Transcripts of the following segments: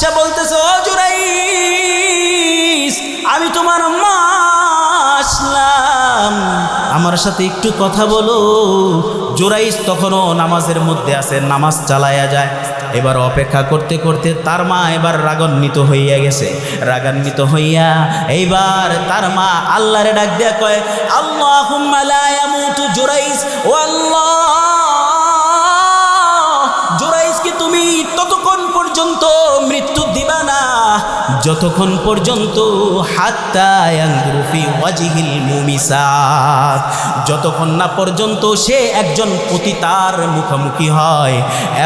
আইসা বলতেছে, ও জুরাইস, আমি তোমার মা আসলাম, আমার সাথে একটু কথা বলো। জুরাইস তখনও নামাজের মধ্যে আছে, নামাজ চালায়া যায়। এবার অপেক্ষা করতে করতে তার মা এবার রাগান্বিত হইয়া গেছে। রাগান্বিত হইয়া এইবার তার মা আল্লাহরে ডাক দেয়া কয়, আল্লাহুম্মা লা ইয়ামুতু জুরাইস, ও আল্লাহ, জুরাইসকে তুমি ততক্ষণ পর্যন্ত মৃত্যু দিবা না যতক্ষণ পর্যন্ত হাত্তা ইয়ানজুরু ফি ওয়াজহিল মুমিসাত, যতক্ষণ না পর্যন্ত সে একজন পতিতার মুখোমুখি হয়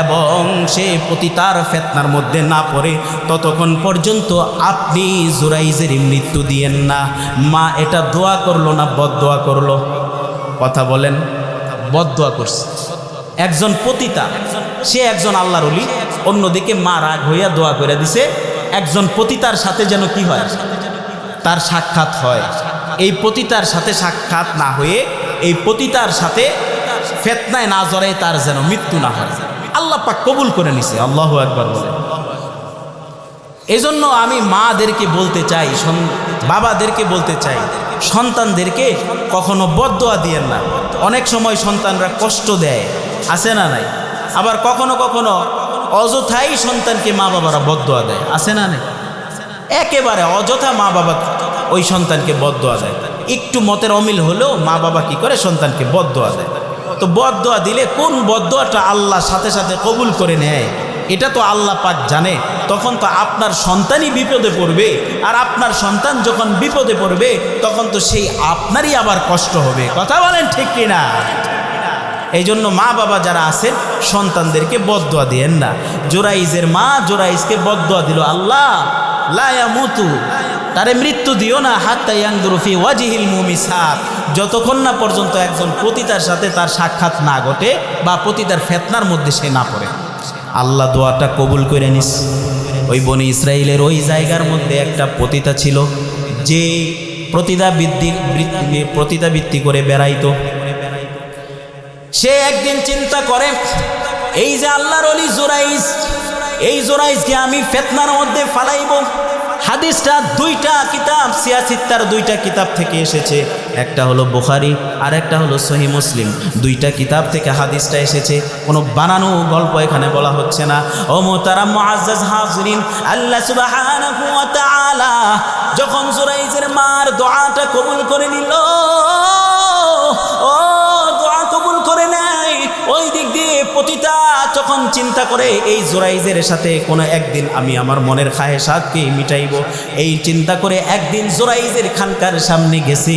এবং সে পতিতার ফিতনার মধ্যে না পড়ে, ততক্ষণ পর্যন্ত আপনি জুরাইজের মৃত্যু দিয়েন না। মা এটা দোয়া করলো না বদদোয়া করলো? কথা বলেন। বদদোয়া করছে। একজন পতিতা, সে একজন আল্লাহর ওলি, অন্যদিকে মা রাগ হইয়া দোয়া করে দিছে একজন পতিতার সাথে যেন কি হয়, তার সাক্ষাৎ হয়। এই পতিতার সাথে সাক্ষাৎ না হয়ে এই পতিতার সাথে ফিতনায় না জড়ায় তার যেন মৃত্যু না হয়। আল্লাহ পাক কবুল করে নিছে। আল্লাহু আকবার বলে। এজন্য আমি মাদেরকে বলতে চাই, বাবাদেরকে বলতে চাই, সন্তানদেরকে কখনো বদদোয়া দিয়েন না। অনেক সময় সন্তানরা কষ্ট দেয়, আছে না নাই? আবার কখনো কখনো অযথাই সন্তানকে মা বাবারা বদদোয়া দেয়, আছে না নাই? একেবারে অযথা মা বাবা ওই সন্তানকে বদদোয়া দেয়। একটু মতের অমিল হলেও মা বাবা কি করে সন্তানকে বদদোয়া দেয়। তো বদদোয়া দিলে কোন বদদোয়াটা আল্লাহ সাথে সাথে কবুল করে নেয় এটা তো আল্লাহ পাক জানে। তখন তো আপনার সন্তানই বিপদে পড়বে, আর আপনার সন্তান যখন বিপদে পড়বে তখন তো সেই আপনারই আবার কষ্ট হবে। কথা বলেন ঠিক কিনা? এই জন্য মা বাবা যারা আছেন সন্তানদেরকে বদদোয়া দিয়েন না। জুরাইজের মা জুরাইজকে বদদোয়া দিল, আল্লাহ লা ইয়ামুতু, তারে মৃত্যু দিও না, হাত্তা ইয়ানজুরু ফি ওয়াজহিল মুমিসাত, যতক্ষণ না পর্যন্ত একজন পতিতার সাথে তার সাক্ষাৎ না ঘটে বা পতিতার ফিতনার মধ্যে সে না পড়ে। আল্লাহ দোয়াটা কবুল করে নিস। ওই বনি ইসরাইলের ওই জায়গার মধ্যে একটা পতিতা ছিল যে প্রতিদাবৃত্তি করে বেড়াইতো। সে একদিন চিন্তা করে, এই যে আল্লাহর ওলি জুরাইজ, এই জুরাইজকে আমি ফিতনার মধ্যে ফালাইব। হাদিসটা দুইটা কিতাব, সিয়াসিত্তার দুইটা কিতাব থেকে এসেছে। একটা হলো বুখারী আর একটা হলো সহিহ মুসলিম। দুইটা কিতাব থেকে হাদিসটা এসেছে, কোনো বানানো গল্প এখানে বলা হচ্ছে না। ও মুহতারাম মুআজ্জাজ হাজিরিন, আল্লাহ সুবহানাহু ওয়া তাআলা যখন জুরাইজের মার দোয়াটা কবুল করে নিল, ও দোয়া কবুল করে নেয়, ওই দিক দিয়ে পতিতা যখন চিন্তা করে এই জুরাইজের সাথে কোনো একদিন আমি আমার মনের খায়েশাতকে মিটাইব, এই চিন্তা করে একদিন জুরাইজের খানকার সামনে গেছে।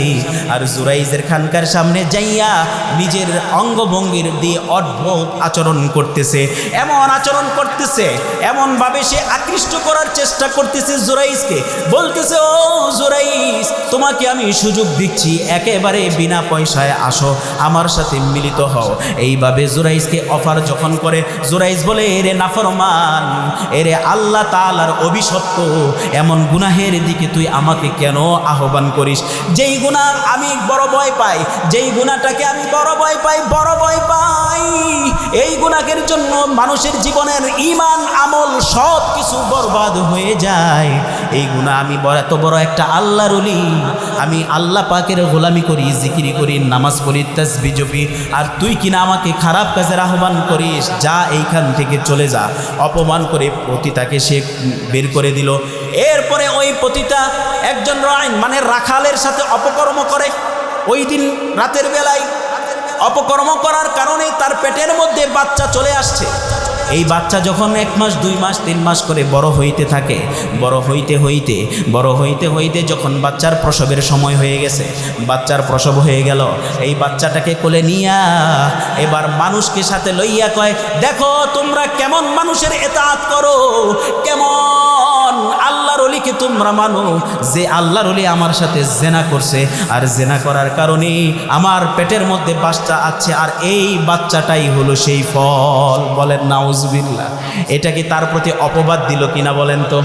আর জুরাইজের খানকার সামনে যাইয়া নিজের অঙ্গভঙ্গির দিয়ে অদ্ভুত আচরণ করতেছে, এমন আচরণ করতেছে, এমনভাবে সে আকৃষ্ট করার চেষ্টা করতেছে জুরাইজকে। বলতেছে, ও জুরাইজ, তোমাকে আমি সুযোগ দিচ্ছি, একেবারে বিনা পয়সায় আসো, আমার সাথে মিলিত হও। এইভাবে জুরাইজকে অফার যখন করে, জুরাইজ বলে, এরে নাফরমান, এরে আল্লাহ তাআলার অভিশপ্ত, এমন গুনাহের দিকে তুই আমাকে কেন আহ্বান করিস? যেই গুনাহ আমি বড় ভয় পাই, যেই গুনাহটাকে আমি বড় ভয় পাই, এই গুনাহের জন্য মানুষের জীবনের ঈমান আমল সব কিছু বরবাদ হয়ে যায়। এই গুনাহ আমি এত বড় একটা আল্লাহর ওলি, আমি আল্লাহ পাকের গোলামি করি, জিকির করি, নামাজ পড়ি, তাসবিহ জপি, আর তুই কিনা আমাকে খারাপ কাজের আহ্বান করিস? যা এইখান থেকে চলে যা। অপমান করে পতিতাকে সে বের করে দিল। এরপরে ওই পতিতা একজন মানে রাখালের সাথে অপকর্ম করে। ওই দিন রাতের বেলায় অপকর্ম করার কারণে তার পেটের মধ্যে বাচ্চা চলে আসছে। এই বাচ্চা যখন 1 মাস 2 মাস 3 মাস করে বড় হইতে থাকে, বড় হইতে হইতে যখন বাচ্চার প্রসবের সময় হয়ে গেছে, বাচ্চার প্রসব হয়ে গেল, এই বাচ্চাটাকে কোলে নিয়া এবার মানুষকে সাথে লইয়া কয়, দেখো তোমরা কেমন মানুষের ইতাআত করো, কেমন আল্লাহর ওলিকে তোমরা মানো। যে আল্লাহর ওলি আমার সাথে জেনা করছে, আর জেনা করার কারণে আমার পেটের মধ্যে বাচ্চা আছে, আর এই বাচ্চাটাই হলো সেই ফল। বলেন নাউজুবিল্লাহ। এটা কি তার প্রতি অপবাদ দিল কিনা বলেন তো?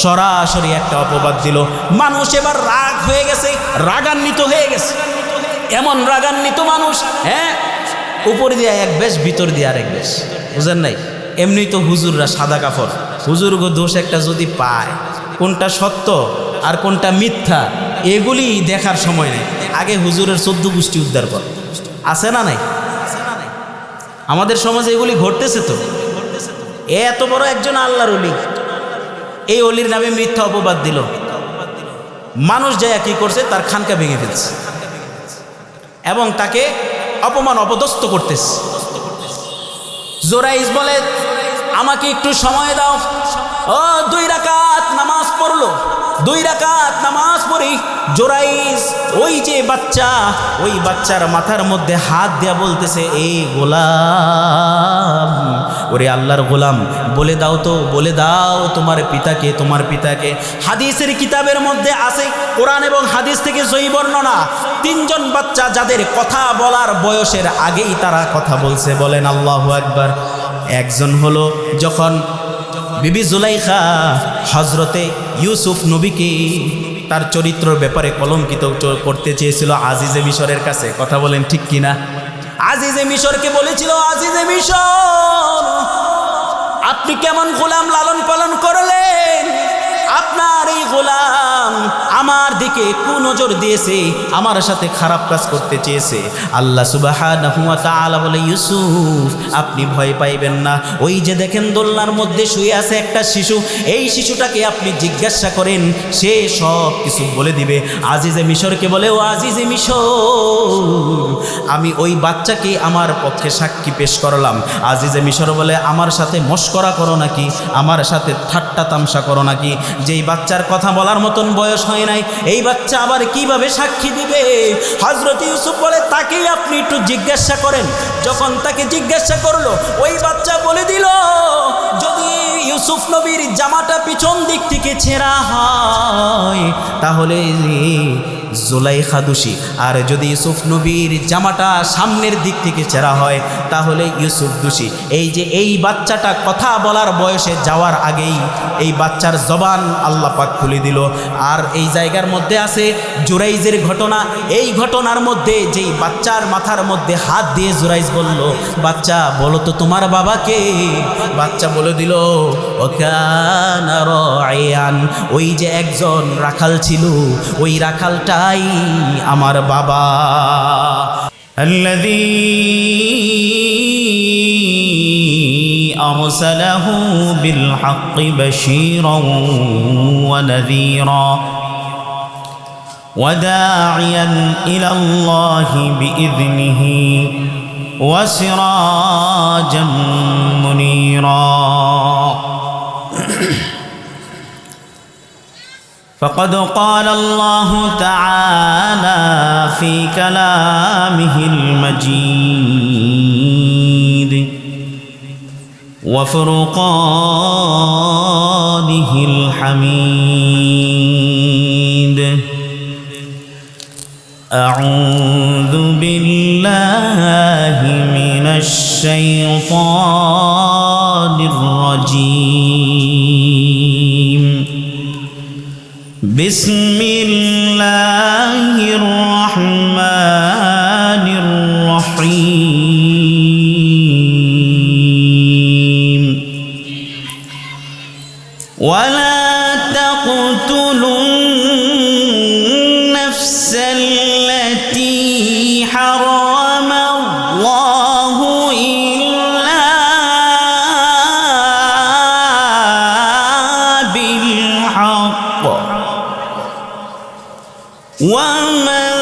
সরাসরি একটা অপবাদ দিল। মানুষ এবার রাগ হয়ে গেছে, রাগান্বিত হয়ে গেছে। এমন রাগান্বিত মানুষ, হ্যাঁ, উপর দিয়ে এক বেশ, ভিতর দিয়ে আরেক বেশ, বুঝেন নাই? এমনি তো হুজুররা সাদা কাপড়, হুজুর গো দোষ একটা যদি পায়, কোনটা সত্য আর কোনটা মিথ্যা এগুলি দেখার সময় নেই, আগে হুজুরের 14 গোষ্ঠী উদ্ধার কর। আছে না নাই? আমাদের সমাজে এগুলি ঘটতেছে তো। এত বড় একজন আল্লাহর ওলি, এই অলির নামে মিথ্যা অপবাদ দিল, মানুষ যায় কি করছে, তার খানকা ভেঙে ফেলছে এবং তাকে অপমান অপদস্থ করতেছে। জোরাইজ বলে আমাকে একটু সময় দাও। ও 2 রাকাত নামাজ পড়লো, 2 রাকাত নামাজ পড়ি জোরাইজ ওই যে বাচ্চা, ওই বাচ্চার মাথার মধ্যে হাত দেয়া বলতেছে, এই গোলাম, ওরে আল্লাহর গোলাম, বলে দাও তো, বলে দাও তোমার পিতাকে, তোমার পিতাকে। হাদিসের কিতাবের মধ্যে আছে, কোরআন এবং হাদিস থেকে সহি বর্ণনা, 3 জন বাচ্চা যাদের কথা বলার বয়সের আগেই তারা কথা বলছে, বলেন আল্লাহু আকবার। একজন হলো যখন বিবি জুলাইখা হজরতে ইউসুফ নবীকে তার চরিত্রের ব্যাপারে কলঙ্কিত করতে চেয়েছিল আজিজে মিশরের কাছে, কথা বলেন ঠিক কিনা? আজিজে মিশরকে বলেছিল, আজিজে মিশর আপনি কেমন গোলাম লালন পালন করলেন, আপনার এই গোলাম আমার দিকে কুনজর দিয়েছে, আমার সাথে খারাপ কাজ করতে চেয়েছে। আল্লাহ সুবহানাহু ওয়া তাআলা বলে, ইউসুফ আপনি ভয় পাইবেন না, ওই যে দেখেন দোলনার মধ্যে শুয়ে আছে একটা শিশু, এই শিশুটাকে আপনি জিজ্ঞাসা করেন, সে সব কিছু বলে দিবে। আজিজে মিশরকে বলে, ও আজিজে মিশর আমি ওই বাচ্চাকে আমার পক্ষে সাক্ষী পেশ করলাম। আজিজে মিশর বলে, আমার সাথে মশকরা করো নাকি, আমার সাথে ঠাট্টা তামসা করো নাকি, যেই বাচ্চার কথা বলার মতন বয়স হয় নাই, এই বাচ্চা আবার কিভাবে সাক্ষী দিবে? হযরত ইউসুফ বলে, তাকেই আপনি একটু জিজ্ঞাসা করেন। যখন তাকে জিজ্ঞাসা করলো, ওই বাচ্চা বলে দিল, যদি ইউসুফ নবীর জামাটা পিছন দিক থেকে ছেঁড়া হয় তাহলে জুলাইখা দোষী, আর যদি ইউসুফ নবীর জামাটা সামনের দিক থেকে ছেঁড়া হয় তাহলে ইউসুফ দোষী। এই যে এই বাচ্চাটা কথা বলার বয়সে যাওয়ার আগেই এই বাচ্চার জবান আল্লাহ পাক খুলে দিল। আর এই জায়গার মধ্যে আছে জুরাইজের ঘটনা। এই ঘটনার মধ্যে যেই বাচ্চার মাথার মধ্যে হাত দিয়ে জুরাইজ বলল, বাচ্চা বলো তো তোমার বাবাকে? বাচ্চা বলে দিল, ওকানা রাইয়ান, ওই যে একজন রাখাল ছিল, ওই রাখালটাই আমার বাবা। আল্লাযী আরসালাহু বিল হাক্কি বাশীরান ওয়া নাযীরা ওয়া দাঈয়ান ইলাল্লাহি বিইذনিহি ওয়া সিরাজাম মুনীরা। فقد قال الله تعالى في كلامه المجيد وفرقانه الحميد. أعوذ بالله من الشيطان الرجيم. بسم الله الرحمن الرحيم. ولا تقتلوا النفس التي حرم الله إلا بالحق ومن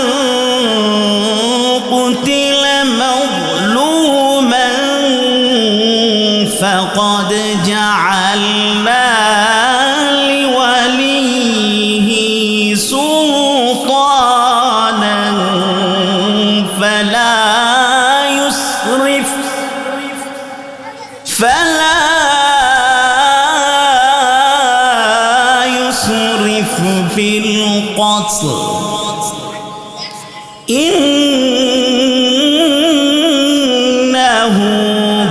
قتل مظلوما فقد جعلنا لوليه سلطانا فلا يسرف في القتل إنه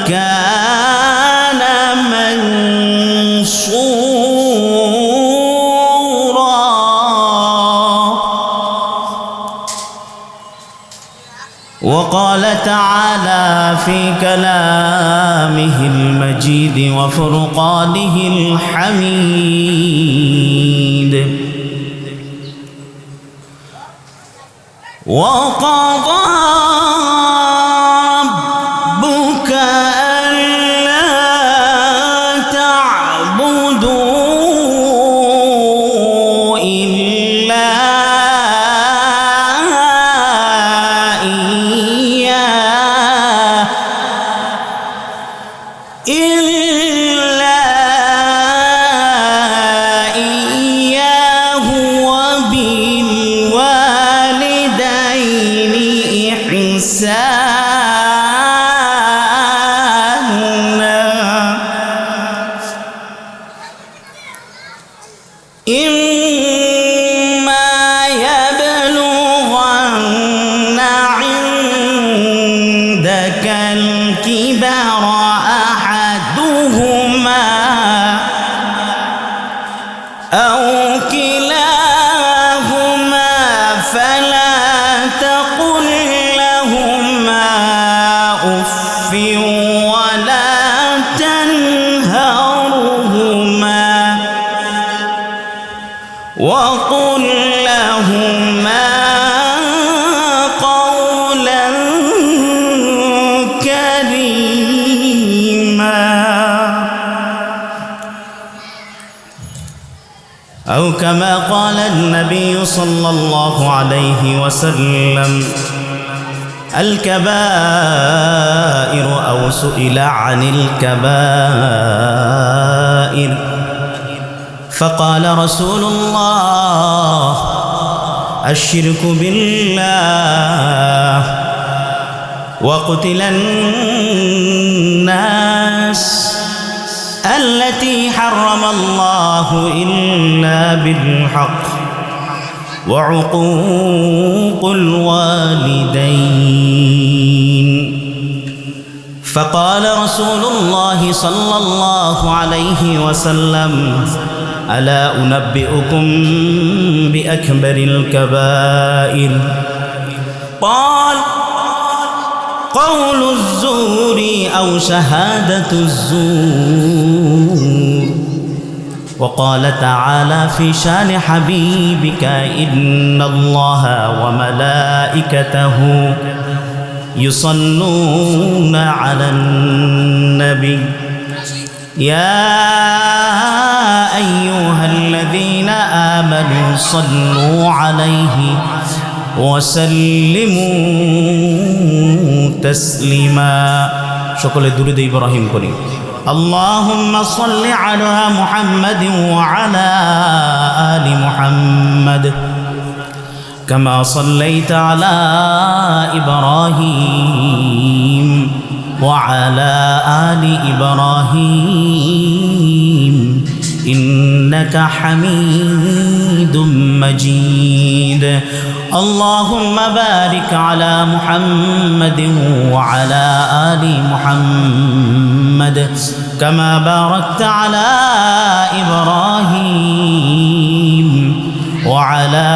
كان منصورا. وقال تعالى في كلامه المجيد وفرقانه الحميد وقضى ربك ألا تعبدوا إلا إياه وبالوالدين إحسانا إما يبلغن عندك الكبر أحدهما أو كلاهما فلا تقل لهما أف ولا تنهرهما وقل لهما قولا كريما أو كما قال النبي صلى الله عليه وسلم الكبائر أو سئل عن الكبائر فقال رسول الله الشرك بالله وقتل الناس التي حرم الله إلا بالحق وعقوق الوالدين فقال رسول الله صلى الله عليه وسلم ألا أنبئكم بأكبر الكبائر قال قول الزور أو شهادة الزور وقال تعالى في شان حبيبك إن الله وملائكته يصلون على النبي يا أيها الذين آمنوا صلوا عليه وسلموا تسليما شكل درود إبراهيم كريم اللهم صل على محمد وعلى آل محمد كما صليت على إبراهيم وعلى آل إبراهيم إنك حميد مجيد اللهم بارك على محمد وعلى آل محمد كما باركت على إبراهيم وعلى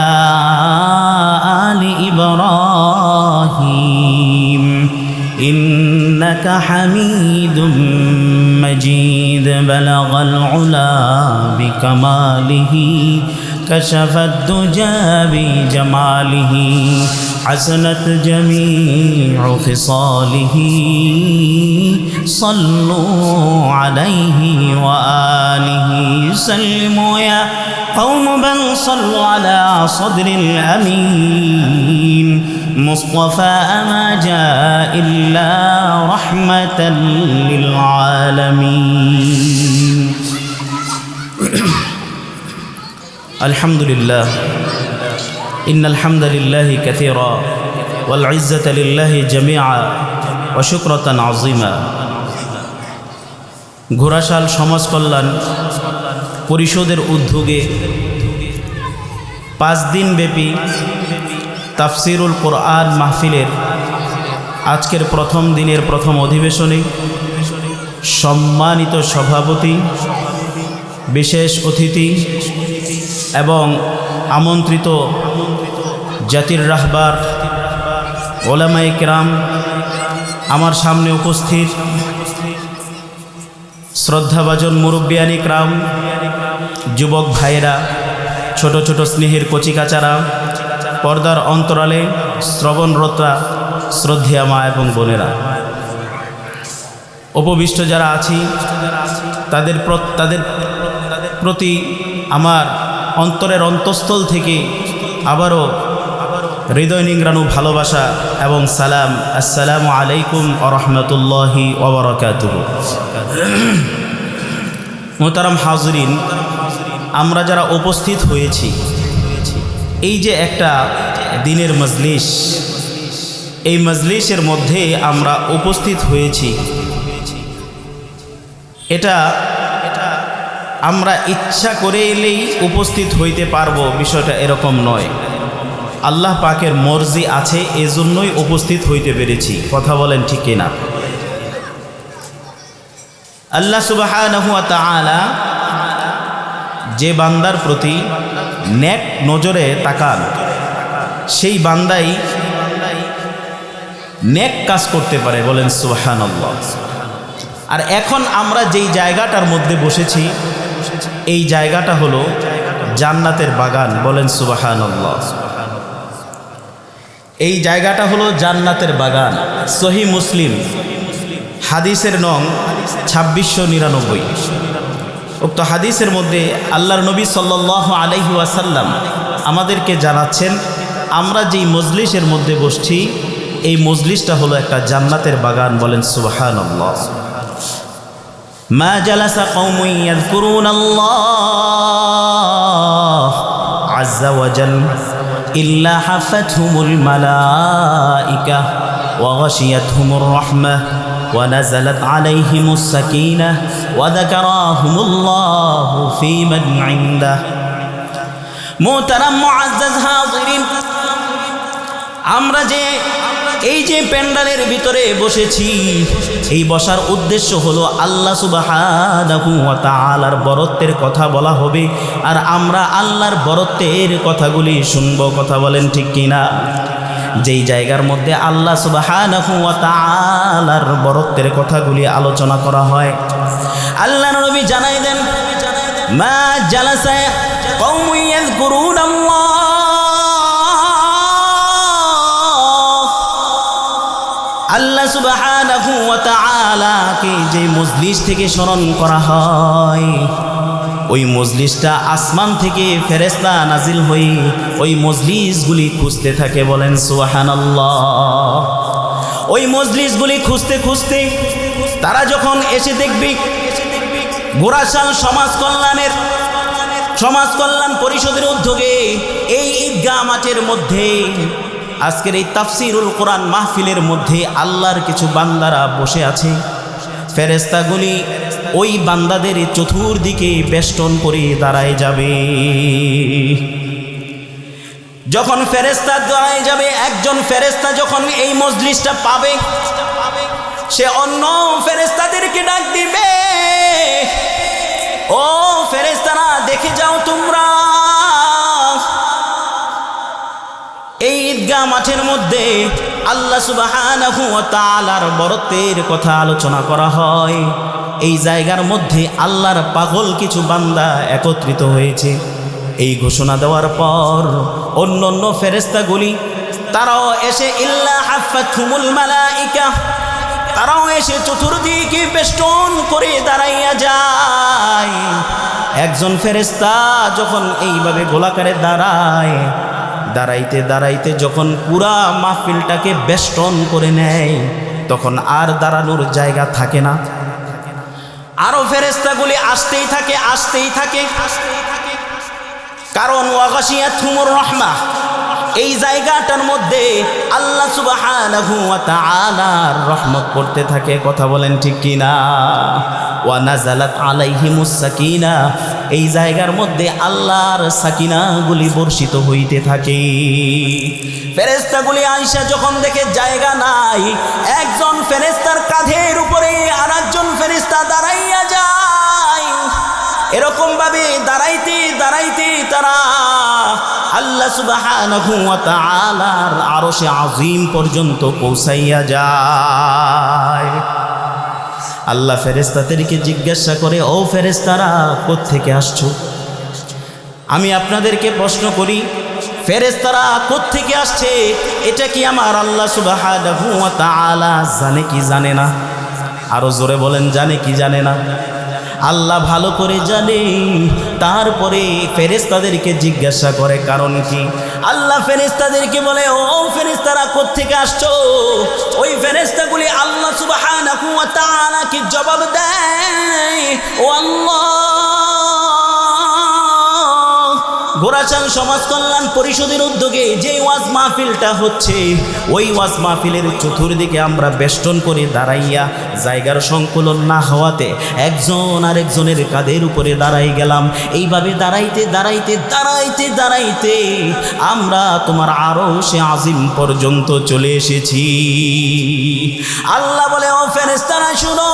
آل إبراهيم إنك حميد مجيد بلغ العلا بكماله كشف الدجى بجماله حسنت جميع خصاله صلوا عليه وآله سلموا يا قوم بل صلوا على صدر الأمين مصطفى ما جاء إلا رحمة للعالمين الحمد لله إن الحمد لله كثيرا والعزة لله جميعا وشكرة عظيما ঘোড়াশাল সমাজ কল্যাণ পরিষদের উদ্যোগে 5 দিন ব্যাপী তাফসিরুল কোরআন মাহফিলের আজকের প্রথম দিনের প্রথম অধিবেশনে সম্মানিত সভাপতি বিশেষ অতিথি এবং আমন্ত্রিত জাতির রাহবার ওলামায়ে কেরাম, আমার সামনে উপস্থিত শ্রদ্ধাভাজন মুরব্বিয়ানি কেরাম, যুবক ভাইয়েরা, ছোট ছোট স্নেহের কচিকাচারা, পর্দার অন্তরালে শ্রবণরতা শ্রদ্ধেয়া মা এবং বোনেরা, উপবিষ্ট যারা আছি তাদের প্রতি আমার অন্তরের অন্তঃস্থল থেকে আবারও হৃদয় নিংড়ানো ভালোবাসা এবং সালাম। আসসালামু আলাইকুম ওয়া রাহমাতুল্লাহি ওয়া বারাকাতুহু। মোহতারাম হাজরিন, আমরা যারা উপস্থিত হয়েছি, এই যে একটা দিনের মজলিস, এই মজলিসের মধ্যে আমরা উপস্থিত হয়েছি, এটা আমরা ইচ্ছা করে এলেই উপস্থিত হইতে পারবো, বিষয়টা এরকম নয়। আল্লাহ পাকের মর্জি আছে, এজন্যই উপস্থিত হইতে পেরেছি। কথা বলেন ঠিক কিনা? আল্লাহ সুবহানাহু ওয়া তাআলা যে বান্দার প্রতি নেক নজরে তাকান, সেই বান্দাই নেক কাজ করতে পারে। বলেন সুবহানাল্লাহ। আর এখন আমরা যেই জায়গাটার মধ্যে বসেছি, এই জায়গাটা হলো জান্নাতের বাগান। বলেন সুবহানাল্লাহ। এই জায়গাটা হলো জান্নাতের বাগান। সহিহ মুসলিম হাদিসের নং 2699। উক্ত হাদিসের মধ্যে আল্লাহর নবী সাল্লাল্লাহু আলাইহি ওয়াসাল্লাম আমাদেরকে জানাচ্ছেন, আমরা যেই মজলিসের মধ্যে বসছি, এই মজলিসটা হলো একটা জান্নাতের বাগান। বলেন সুবহানাল্লাহ। মা জালাসা কওমুন ইয়াযকুরুনাল্লাহ আযজা ওয়া জাল ইল্লা হাফাতহুমুল মালাইকা ওয়া গাশিয়াতহুমুর রাহমাহ ওয়া নাযালাত আলাইহিমুস সাকিনাহ ওয়া যাকারাহুমুল্লাহু ফী মান ইনদাহ। মুহতারাম মুআজ্জাজ হাজিরিন, আমরা যে এই যে প্যান্ডালের ভিতরে বসেছি, এই বসার উদ্দেশ্য হলো আল্লাহ সুবহানাহু ওয়া তাআলার বরত্বের কথা বলা হবে, আর আমরা আল্লাহর বরত্বের কথাগুলি শুনবো। কথা বলেন ঠিক কিনা? যেই জায়গার মধ্যে আল্লাহ সুবহানাহু ওয়া তাআলার বরত্বের কথাগুলি আলোচনা করা হয়, আল্লাহর নবী জানাই দেন, মা জালাসা কওমুন ইয়াযকুরুনাল্লাহ, আল্লাহ সুবহানাহু ওয়া তাআলাকে যে মজলিস থেকে স্মরণ করা হয়, ওই মজলিসটা আসমান থেকে ফেরেশতা নাজিল হয়ে ওই মজলিসগুলি খুঁজতে থাকে। বলেন সুবহানাল্লাহ। ওই মজলিসগুলি খুঁজতে খুঁজতে তারা যখন এসে দেখবে, গোরাশাল সমাজ কল্যাণ পরিষদের উদ্যোগে এই ঈদগাহ মাঠের মধ্যে আজকের এই তাফসিরুল কোরআন মাহফিলের মধ্যে আল্লাহর কিছু বান্দারা বসে আছে। ফেরেশতাগুলি ওই বান্দাদের চতুর্দিকে বেষ্টন করে দাঁড়ায় যাবে। যখন ফেরেশতা দাঁড়ায় যাবে, একজন ফেরেশতা যখন এই মজলিসটা পাবে, সে অন্য ফেরেশতাদেরকে ডাক দিবে, ও ফেরেশতারা দেখে যাও, তোমরা এই ঈদগাহ মাঠের মধ্যে আল্লাহ সুবহানাহু ওয়া তাআলার বরত্বের কথা আলোচনা করা হয়। এই জায়গার মধ্যে আল্লাহর পাগল কিছু বান্দা একত্রিত হয়েছে। এই ঘোষণা দেওয়ার পর অন্য ফেরেশতাগুলি তারাও এসে ইল্লা হাফাতহুমুল মালাইকা, তারাও এসে চতুর্দিকে বেষ্টন করে দাঁড়াইয়া যায়। একজন ফেরেশতা যখন এইভাবে গোলাকারে দাঁড়ায়, দাঁড়াইতে দাঁড়াইতে যখন পুরা মাহফিলটাকে বেষ্টন করে নেয়, তখন আর দাঁড়ানোর জায়গা থাকে না। আরো ফেরেশতাগুলি আসতেই থাকে, কারণ ওয়া গাশিয়াতহুমুর রাহমাহ, এই জায়গাটার মধ্যে আল্লাহ সুবহানাহু ওয়া তাআলার রহমত পড়তে থাকে। কথা বলেন ঠিক কিনা? ওয়া নাযালাত আলাইহিমুস সাকিনা, এই জায়গার মধ্যে আল্লাহর সাকিনাগুলি বর্ষিত হইতে থাকে। ফেরেশতাগুলি আয়েশা যখন দেখে জায়গা নাই, একজন ফেরেশতার কাঁধের উপরে আরেকজন ফেরেশতা দাঁড়াইয়া যায়। এরকম ভাবে দাঁড়াইতে দাঁড়াইতে তারা আল্লাহ আল্লাহ সুবহানাহু ওয়া তাআলার আরশে আজিম পর্যন্ত পৌঁছাইয়া যায়। আল্লাহ ফেরেশতাদেরকে জিজ্ঞাসা করে, ও ফেরেশতারা কোত্থেকে আসছো? আমি আপনাদেরকে প্রশ্ন করি, ফেরেশতারা কোত্থেকে আসছে এটা কি আমার আল্লাহ সুবহানাহু ওয়া তাআলা জানে কি জানে না? আরো জোরে বলেন, জানে কি জানে না? আল্লাহ ভালো করে জানে। তারপরে ফেরেশতাদেরকে জিজ্ঞাসা করে, কারণ কি? আল্লাহ ফেরেশতাদেরকে বলে, ও ফেরেশতারা কোত্থেকে আসছো? ওই ফেরেশতাগুলি আল্লাহ সুবহানাহু ওয়া তাআলা কি জবাব দেয়, ও আল্লাহ, গোরাচান সমাজ কল্যাণ পরিষদের উদ্যোগে যে ওয়াজ মাহফিলটা হচ্ছে, ওই ওয়াজ মাহফিলের চতুর্দিকে আমরা বেষ্টন করে দাঁড়াইয়া জায়গার সংকুলন না হওয়াতে একজন আরেকজনের কাঁধের উপরে দাঁড়াই গেলাম। এইভাবে দাঁড়াইতে দাঁড়াইতে দাঁড়াইতে দাঁড়াইতে আমরা তোমার আরশে আজিম পর্যন্ত চলে এসেছি। আল্লাহ বলে, ও ফেরেশতারা শুনো,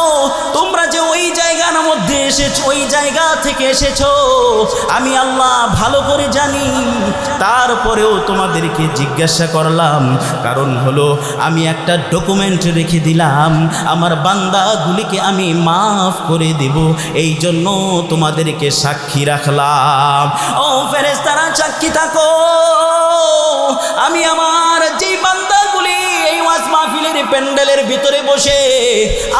তোমরা যে ওই জায়গার মধ্যে এসেছো, ওই জায়গা থেকে এসেছো, আমি আল্লাহ ভালো করে জানি। তারপরেও তোমাদেরকে জিজ্ঞাসা করলাম, কারণ হলো আমি একটা ডকুমেন্ট রেখে দিলাম, আমার বান্দাগুলিকে আমি মাফ করে দেব, এই জন্য তোমাদেরকে সাক্ষী রাখলাম। ও ফেরেশতারা সাক্ষী থাকো, আমি আমার যেই বান্দাগুলি এই ওয়াজ মাহফিলের প্যান্ডেলের ভিতরে বসে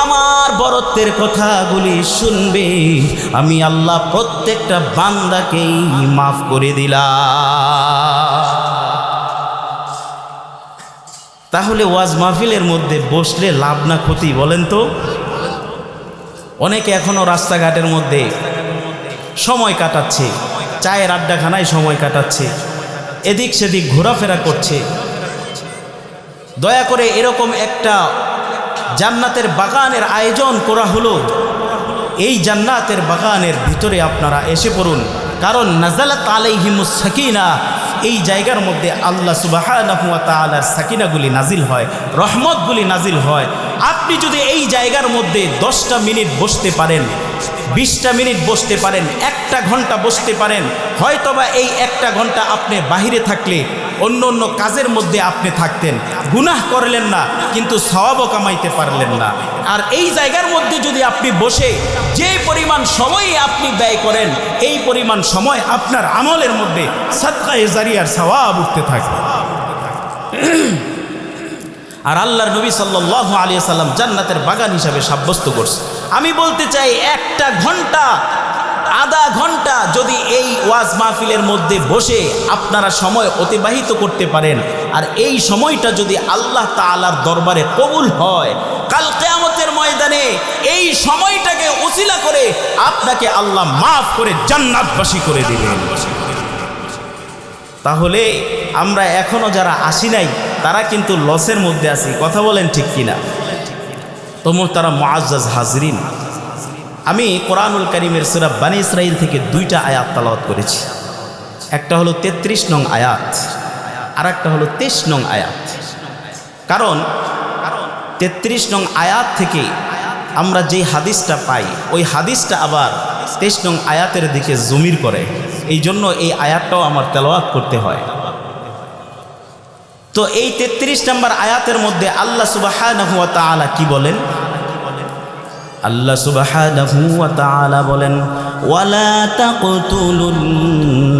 আমার বরত্বের কথাগুলি শুনবে, আমি আল্লাহ প্রত্যেকটা বান্দাকেই মাফ করে দিলাম। তাহলে ওয়াজ মাহফিলের মধ্যে বসলে লাভ না ক্ষতি বলেন তো? অনেকে এখনো রাস্তাঘাটের মধ্যে সময় কাটাচ্ছে, চায়ের আড্ডাখানায় সময় কাটাচ্ছে, এদিক সেদিক ঘোরাফেরা করছে। দয়া করে এরকম একটা জান্নাতের বাগানের আয়োজন করা হলো, এই জান্নাতের বাগানের ভিতরে আপনারা এসে পড়ুন, কারণ নাজালাত আলাইহিমুস সাকিনা, এই জায়গার মধ্যে আল্লাহ সুবহানাহু ওয়া তাআলার সাকিনাগুলি নাজিল হয়, রহমতগুলি নাজিল হয়। আপনি যদি এই জায়গার মধ্যে 10টা মিনিট বসতে পারেন, 20টা মিনিট বসতে পারেন, 1টা ঘন্টা বসতে পারেন, হয়তোবা এই 1টা ঘন্টা আপনি বাহিরে থাকলে অন্য অন্য কাজের মধ্যে আপনি থাকতেন, গুনাহ করলেন না, কিন্তু সওয়াবও কামাইতে পারলেন না। আর এই জায়গার মধ্যে যদি আপনি বসে যে পরিমাণ সময় আপনি ব্যয় করেন, এই পরিমাণ সময় আপনার আমলের মধ্যে সাদকায়ে জারিয়ার সওয়াব উঠতে থাকে। আর আল্লাহর নবী সাল্লাল্লাহু আলাইহি সাল্লাম জান্নাতের বাগান হিসাবে সাব্যস্ত করছে। আমি বলতে চাই, 1টা ঘন্টা, আধা ঘন্টা যদি এই ওয়াজ মাহফিলের মধ্যে বসে আপনারা সময় অতিবাহিত করতে পারেন, আর এই সময়টা যদি আল্লাহ তাআলার দরবারে কবুল হয়, কাল কিয়ামতের ময়দানে এই সময়টাকে উসিলা করে আপনাকে আল্লাহ মাফ করে জান্নাতবাসী করে দিবেন। তাহলে আমরা এখনো যারা আসি নাই তারা কিন্তু লসের মধ্যে আছি, কথা বলেন ঠিক কিনা? তো মুহতারাম মুআজ্জাজ হাজরিন, আমি কোরআনুল কারীমের সূরা বনী ইসরাঈল থেকে 2টা আয়াত তেলাওয়াত করেছি। একটা হলো 33 নং আয়াত, আর একটা হলো 23 নং আয়াত। কারণ 33 নং আয়াত থেকে আমরা যেই হাদিসটা পাই, ওই হাদিসটা আবার 23 নং আয়াতের দিকে জমির করে, এই জন্য এই আয়াতটাও আমার তেলাওয়াত করতে হয়। তো এই 33 নম্বর আয়াতের মধ্যে আল্লাহ সুবহানাহু ওয়া তাআলা কি বলেন? আল্লাহ সুবহানাহু ওয়া তাআলা বলেন, ওয়ালা তাকতুলুন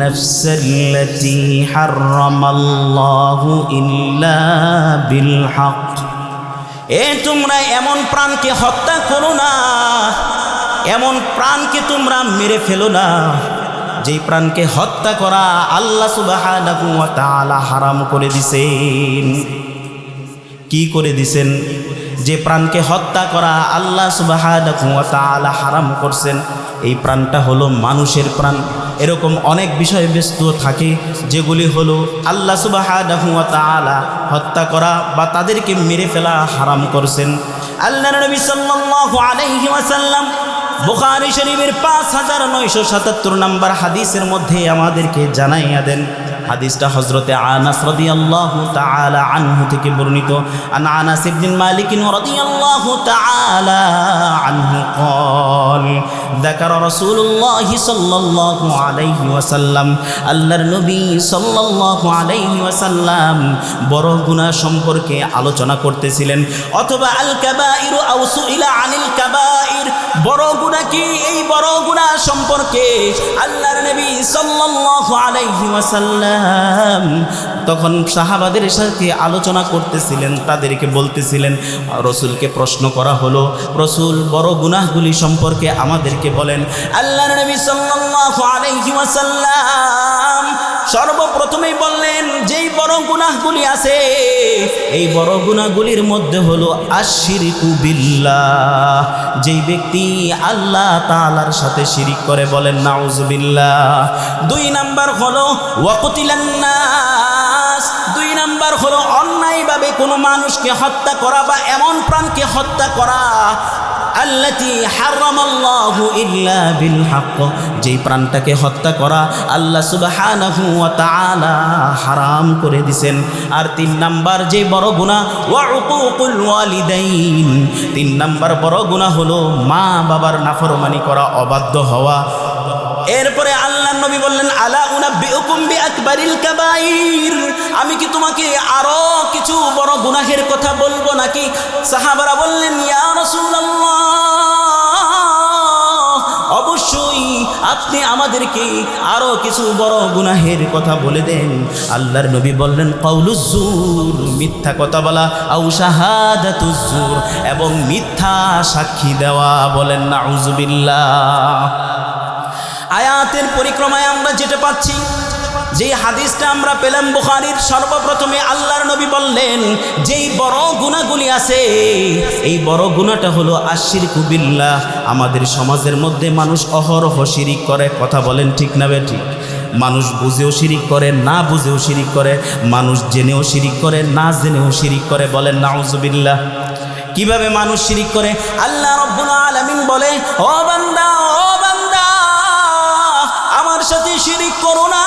নাফসাল্লাতী হারামাল্লাহু ইল্লা বিল হক। তোমরা এমন প্রাণকে হত্যা করো না, এমন প্রাণকে তোমরা মেরে ফেলো না যেই প্রাণকে হত্যা করা আল্লাহ সুবহানাহু ওয়া তাআলা হারাম করে দিছেন। কি করে দিছেন? যে প্রাণকে হত্যা করা আল্লাহ সুবহানাহু ওয়া তাআলা হারাম করছেন, এই প্রাণটা হলো মানুষের প্রাণ। এরকম অনেক বিষয়বস্তু থাকে যেগুলি হলো আল্লাহ সুবহানাহু ওয়া তাআলা হত্যা করা বা তাদেরকে মেরে ফেলা হারাম করছেন। আল্লাহর নবী সাল্লাল্লাহু আলাইহি ওয়াসাল্লাম বুখারী শরীফের 5977 নম্বর হাদিসের মধ্যে আমাদেরকে জানাইয়া দেন, হাদিসটা হযরতে আনাস রাদিয়াল্লাহু তাআলা আনহু থেকে বর্ণিত। আন আনাস ইবনে মালিক রাদিয়াল্লাহু তাআলা আনহু قال ذكر رسول الله صلى الله عليه وسلم আল্লাহর নবী সাল্লাল্লাহু আলাইহি ওয়াসাল্লাম বড় গুনাহ সম্পর্কে আলোচনা করতেছিলেন, অথবা আল কাবাইরু আও সুইলা আনিল কাবাইর, বড় গুনাহ কি, এই বড় গুনাহ সম্পর্কে আল্লাহর নবী সাল্লাল্লাহু আলাইহি ওয়াসাল্লাম তখন সাহাবাদের সাথে আলোচনা করতেছিলেন, তাদেরকে বলতেছিলেন। রসুলকে প্রশ্ন করা হলো, রসুল বড় গুনাহগুলি সম্পর্কে আমাদেরকে বলেন। আল্লাহর নবী সাল্লাল্লাহু আলাইহি ওয়াসাল্লাম সর্বপ্রথমেই বললেন, যেই বড় গুনাহগুলি আছে এই বড় গুনাহগুলির মধ্যে হলো আশরিকু বিল্লাহ, যেই ব্যক্তি আল্লাহ তাআলার সাথে শিরিক করে, বলেন নাউজুবিল্লাহ। 2 নাম্বার হলো ওয়াকতিলান নাস, 2 নাম্বার হলো অন্যায়ভাবে কোনো মানুষকে হত্যা করা বা এমন প্রাণকে হত্যা করা আল্লাতী হারামাল্লাহু ইল্লা বিল হক, যেই প্রাণটাকে হত্যা করা আল্লাহ সুবহানাহু ওয়া তাআলা হারাম করে দিয়েছেন। আর 3 নাম্বার যে বড় গুনাহ ওয়া উকুকুল ওয়ালিদাইন, 3 নাম্বার বড় গুনাহ হলো মা বাবার নাফরমানি করা, অবাধ্য হওয়া। এরপরে আল্লাহ নবী বললেন, আলা উনাব্বিউকুম বিআকবারিল কাবাইর, আমি কি তোমাকে আরো কিছু বড় গুনাহের কথা বলবো নাকি? সাহাবারা বললেন, ইয়া রাসূলুল্লাহ, অবশ্যই আপনি আমাদেরকে আরো কিছু বড় গুনাহের কথা বলে দেন। আল্লাহর নবী বললেন, কাউলুজ জুর, মিথ্যা কথা বলা, আও শাহাদাতুজ জুর, এবং মিথ্যা সাক্ষী দেওয়া, বলেন নাউজুবিল্লাহ। আয়াতের পরিক্রমায় আমরা যেটা পাচ্ছি, যেই হাদিসটা আমরা পেলাম বুখারীর, সর্বপ্রথমে আল্লাহর নবী বললেন যেই বড় গুনাহগুলি আছে এই বড় গুনাহটা হলো আশরিকু বিল্লাহ। আমাদের সমাজের মধ্যে মানুষ অহরহ শিরিক করে, কথা বলেন ঠিক না বেঠিক? মানুষ বুঝেও শিরিক করে, না বুঝেও শিরিক করে, মানুষ জেনেও শিরিক করে, না জেনেও শিরিক করে, বলেন নাউজুবিল্লাহ। কিভাবে মানুষ শিরিক করে? আল্লাহ রাব্বুল আলামিন বলে, ও বান্দা, ও বান্দা, আমার সাথে শিরিক করো না,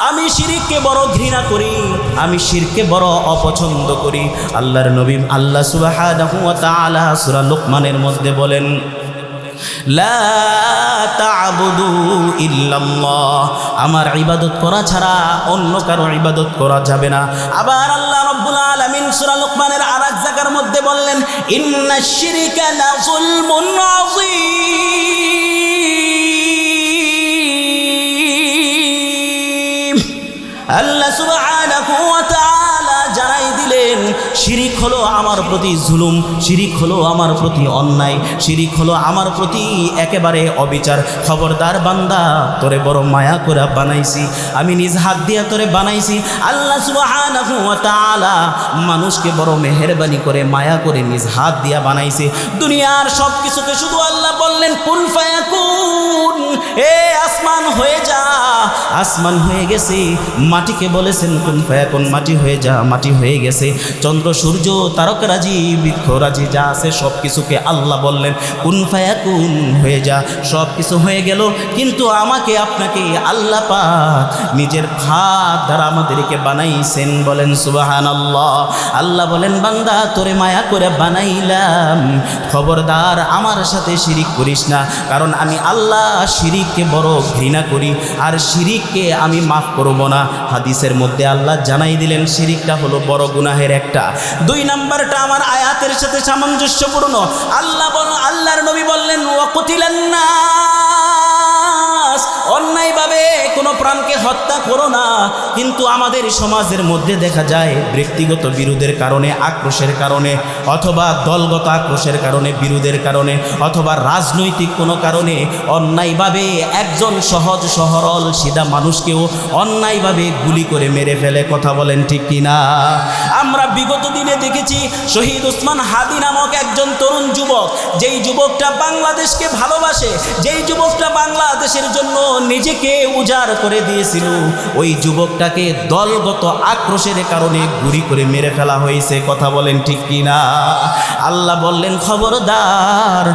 আমি শিরিককে বড় ঘৃণা করি, আমি শিরকে বড় অপছন্দ করি। আল্লাহর নবী আল্লাহ সুবহানাহু ওয়া তাআলা সূরা লুকমানের মধ্যে বলেন, লা তা'বুদু ইল্লাল্লাহ, আমার ইবাদত করা ছাড়া অন্য কারো ইবাদত করা যাবে না। আবার আল্লাহ রাব্বুল আলামিন সূরা লুকমানের আরেক জায়গার মধ্যে বললেন, ইন্নাশ শিরকা লা যুলমুন আযীম। আল্লাহ সুবহানাহু ওয়া তাআলা জানাই দিলেন, শিরিক হলো আমার প্রতি জুলুম, শিরিক হলো আমার প্রতি অন্যায়, শিরিক হলো আমার প্রতি একেবারে অবিচার। খবরদার বান্দা, তোরে বড় মায়া করে বানাইছি, আমি নিজ হাত দিয়ে তোরে বানাইছি। আল্লাহ সুবহানাহু ওয়া তাআলা মানুষকে বড় মেহেরবানি করে, মায়া করে নিজ হাত দিয়া বানাইছে। দুনিয়ার সব কিছুকে শুধু আল্লাহ বললেন কুন ফায়াকুন, এ আসমান হয়ে যা, আসমান হয়ে গেছে। মাটিকে বলেছেন কুন ফায়াকুন, মাটি হয়ে যা, মাটি হয়ে গেছে। চন্দ্র সূর্য তারকারাজি বৃক্ষরাজি যা আছে সব কিছুকে আল্লাহ বললেন কুন ফায়াকুন, হয়ে যা, সব কিছু হয়ে গেল। কিন্তু আমাকে আপনাকে আল্লাহ পাক নিজের হাত দ্বারা আমাদেরকে বানাইছেন, বলেন সুবহানাল্লাহ। আল্লাহ বলেন, বান্দা তোরে মায়া করে বানাইলাম, খবরদার আমার সাথে শিরিক করিস না, কারণ আমি আল্লাহ শিরিককে বড় ঘৃণা করি, আর শিরিককে আমি মাফ করব না। হাদিসের মধ্যে আল্লাহ জানাই দিলেন শিরিকটা হলো বড় গুনাহের একটা। 2 নাম্বারটা আমার আয়াতের সাথে সামঞ্জস্যপূর্ণ। আল্লাহর নবী বললেন, ওয়াকতিলান নাস, অন্যায়ভাবে কোনো প্রাণকে হত্যা করো না। কিন্তু আমাদের সমাজের মধ্যে দেখা যায় ব্যক্তিগত বিরোধের কারণে, আক্রোশের কারণে, অথবা দলগত আক্রোশের কারণে, বিরোধের কারণে, অথবা রাজনৈতিক কোনো কারণে অন্যায়ভাবে একজন সহজ সরল সিধা মানুষকেও অন্যায়ভাবে গুলি করে মেরে ফেলে, কথা বলেন ঠিক কিনা? আমরা বিগত দিনে দেখেছি শহীদ ওসমান হাদি নামক একজন তরুণ যুবক, যেই যুবকটা বাংলাদেশকে ভালোবাসে, যেই যুবকটা বাংলাদেশের জন্য নিজেকে উজাড় করে দিয়েছে, ছিল ওই যুবকটাকে দলগত আক্রোশের কারণে গুলি করে মেরে ফেলা হয়েছে। কথা বলেন ঠিক কিনা? আল্লাহ বললেন খবরদার,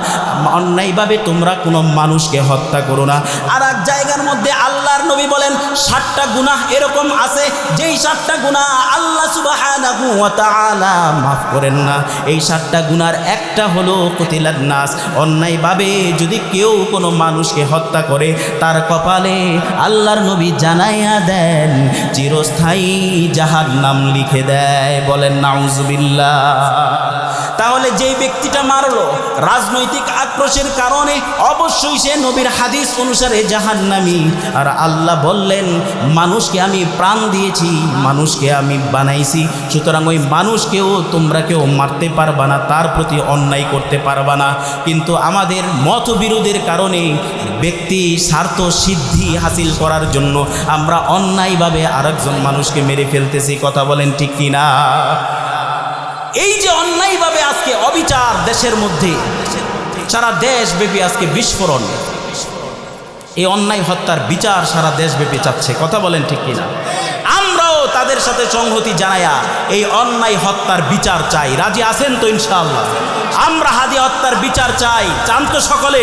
অন্যায়ভাবে তোমরা কোনো মানুষকে হত্যা করো না। আর এক জায়গার মধ্যে আল্লাহর নবী বলেন 7টা গুনাহ এরকম আছে যেই 7টা গুনাহ আল্লাহ সুবহানাহু ওয়া তাআলা মাফ করেন না। এই 7টা গুনার একটা হলো কতিলান নাস, অন্যায়ভাবে যদি কেউ কোনো মানুষকে হত্যা করে তার কপালে আল্লাহর নবী জানাইয়া দেন চিরস্থায়ী জাহান্নাম লিখে দেয়। বলেন নাউজুবিল্লাহ। তাহলে যেই ব্যক্তিটা মারলো রাজনৈতিক আক্রোশের কারণে অবশ্যই সে নবীর হাদিস অনুসারে জাহান্নামী। আর আল্লাহ বললেন মানুষকে আমি প্রাণ দিয়েছি, মানুষকে আমি বানাইছি, সুতরাং ওই মানুষকেও তোমরা কেউ মারতে পারবা না, তার প্রতি অন্যায় করতে পারবা না। কিন্তু আমাদের মতবিরোধের কারণে ব্যক্তি স্বার্থ সিদ্ধি হাসিল করার জন্য আমরা অন্যায়ভাবে আরেকজন মানুষকে মেরে ফেলতেছি। কথা বলেন ঠিক কিনা? এই যে অন্যায়ভাবে আজকে অবিচার দেশের মধ্যে, সারা দেশব্যাপী আজকে বিস্ফোরণ, এই অন্যায় হত্যার বিচার সারা দেশব্যাপী চাচ্ছে। কথা বলেন ঠিক কিনা? আমরাও তাদের সাথে সংহতি জানায়া এই অন্যায় হত্যার বিচার চাই। রাজি আছেন তো ইনশাআল্লাহ? আমরা হাদি হত্যার বিচার চাই। চান তো সকলে?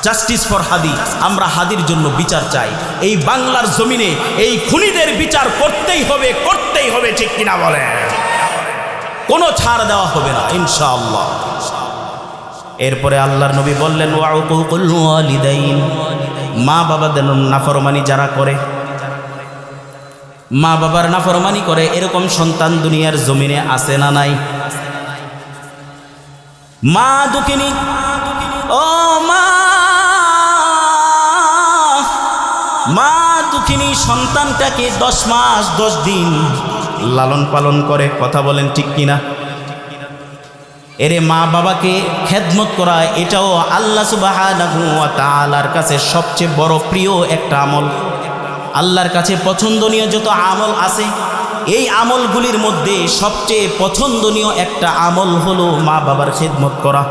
জাস্টিস ফর হাদি। আমরা হাদির জন্য বিচার চাই। এই বাংলার জমিনে এই খুনিদের বিচার করতেই হবে, করতেই হবে। ঠিক কিনা বলেন? কোনো ছাড় দেওয়া হবে না ইনশাআল্লাহ। এরপরে আল্লাহর নবী বললেন ওয়াউকুল ওয়ালিদাইন, মা বাবাদের নাফরমানি যারা করে, মা বাবার নাফরমানি করে, এরকম সন্তান দুনিয়ার জমিনে আছে না নাই? মা দুঃখিনী, ও মা, মা দুঃখিনী সন্তানটাকে 10 মাস 10 দিন লালন পালন করে। কথা বলেন ঠিক কিনা? এরে মা বাবাকে খেদমত করা এটাও আল্লাহ সুবহানাহু ওয়া তাআলার কাছে সবচেয়ে বড় প্রিয় একটা আমল। আল্লাহর কাছে পছন্দনীয় যত আমল আছে, এই আমলগুলির মধ্যে সবচেয়ে পছন্দনীয় একটা আমল হলো মা বাবার খেদমত করা।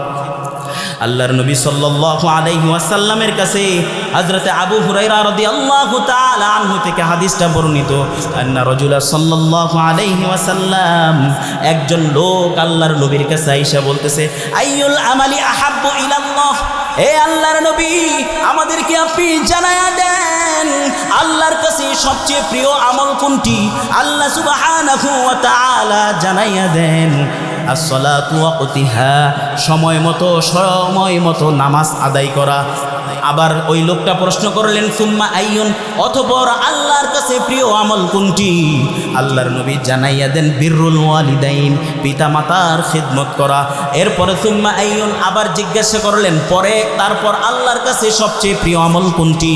আল্লাহর নবী সাল্লাল্লাহু আলাইহি ওয়াসাল্লামের কাছে হযরত আবু হুরায়রা রাদিয়াল্লাহু তাআলা আনহু থেকে হাদিসটা বর্ণিত, আন্না রাজুলা সাল্লাল্লাহু আলাইহি ওয়াসাল্লাম, একজন লোক আল্লাহর নবীর কাছে আইসা বলতেছে আইয়ুল আমালি আহাব্বু ইলাল্লাহ, এ আল্লাহর নবী আমাদেরকে আপনি জানায়া দেন আল্লাহর কাছে সবচেয়ে প্রিয় আমল কোনটি? আল্লাহ সুবহানাহু ওয়া তাআলা জানাইয়া দেন আসসালাতু ওয়াক্তিহা, সময় মতো নামাজ আদায় করা। আবার ওই লোকটা প্রশ্ন করলেন সুম্মা আইয়ুন, অতঃপর আল্লাহর কাছে প্রিয় আমল কোনটি? আল্লাহর নবী জানাইয়া দেন বিররুল ওয়ালিদাইন, পিতামাতার খিদমত করা। এরপরে সুম্মা আইয়ুন, আবার জিজ্ঞাসা করলেন তারপর আল্লাহর কাছে সবচেয়ে প্রিয় আমল কোনটি?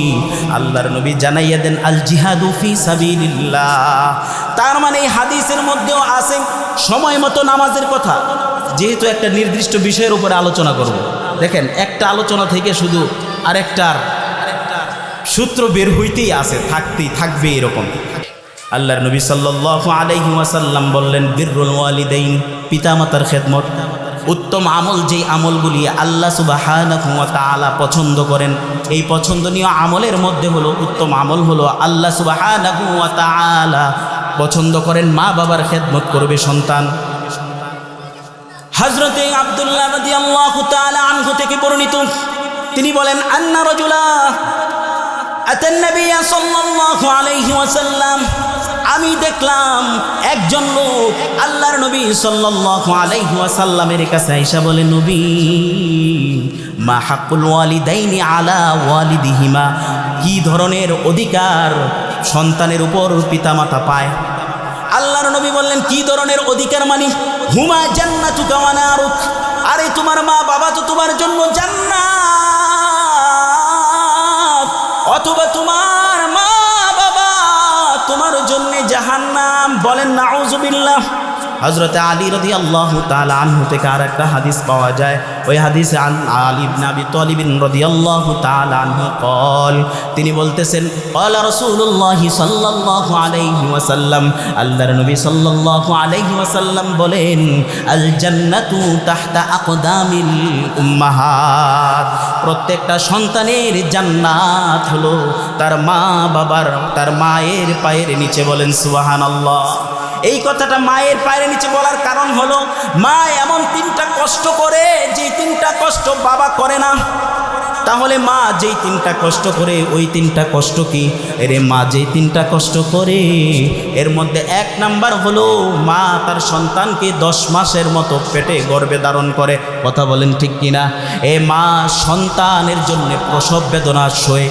আল্লাহর নবী জানাইয়া দেন আল জিহাদু ফি সাবিলিল্লাহ। তার মানে এই হাদিসের মধ্যেও আছে সময় মতো নামাজের কথা। যেহেতু একটা নির্দিষ্ট বিষয়ের উপরে আলোচনা করব, দেখেন একটা আলোচনা থেকে শুধু আরেকটার সূত্র বের হইতেই আছে, থাকবে এরকম। আল্লাহর নবী সাল্লাল্লাহু আলাইহি ওয়াসাল্লাম বললেন বিররুল ওয়ালিদাইন, পিতামাতার খেদমত। উত্তম আমল যেই আমলগুলি আল্লাহ সুবহানাহু ওয়া তাআলা পছন্দ করেন, এই পছন্দনীয় আমলের মধ্যে হলো উত্তম আমল হলো আল্লাহ সুবহানাহু ওয়া তাআলা পছন্দ করেন মা বাবার খেদমত করবে সন্তান। হযরতে আব্দুল্লাহ রাদিয়াল্লাহু তাআলা আনহু থেকে বর্ণিত, তিনি বলেন আন্না রাজুলা আতান নবী সাল্লাল্লাহু আলাইহি ওয়াসাল্লাম, আমি দেখলাম একজন লোক আল্লাহর নবী সাল্লাল্লাহু আলাইহি ওয়াসাল্লামের কাছে আয়েশা বলে নবী মা হাক্কুল ওয়ালিদাইনি আলা ওয়ালিদিহিমা, কি ধরনের অধিকার সন্তানের উপর পিতামাতা পায়? আল্লাহর নবী বললেন কি ধরনের অধিকার? মানে হুমা জান্নাতুকা ওয়া নারুক, আরে তোমার মা বাবা তো তোমার জন্য জান্নাত, অথবা তোমার মা বাবা তোমার জন্য জাহান্নাম। বলেন নাউজুবিল্লাহ। হযরত আলী রাদিয়াল্লাহু তাআলা আনহু থেকে আর একটা হাদিস পাওয়া যায়, ওই হাদিসে আলী ইবনে আবি তালিব রাদিয়াল্লাহু তাআলা আনহু قال তিনি বলতেছেন ক্বালা রাসূলুল্লাহ সাল্লাল্লাহু আলাইহি ওয়াসাল্লাম আল্লাহর নবী সাল্লাল্লাহু আলাইহি ওয়াসাল্লাম বলেন আল জান্নাতু তাহতা আকদামিল উম্মাহাত প্রত্যেকটা সন্তানের জান্নাত হলো তার মা বাবার তার মায়ের পায়ের নিচে। বলেন সুবহানাল্লাহ। এই কথাটা মায়ের পায়ের নিচে বলার কারণ হলো মা এমন তিনটা কষ্ট করে যে তিনটা কষ্ট বাবা করে না। তাহলে মা যেই তিনটা কষ্ট করে ওই তিনটা কষ্ট কি? এরে মা যেই তিনটা কষ্ট করে এর মধ্যে এক নাম্বার হলো মা তার সন্তানকে 10 মাসের মতো পেটে গর্ভে ধারণ করে। কথা বলেন ঠিক কিনা? এ মা সন্তানের জন্য প্রসব বেদনা সয়ে,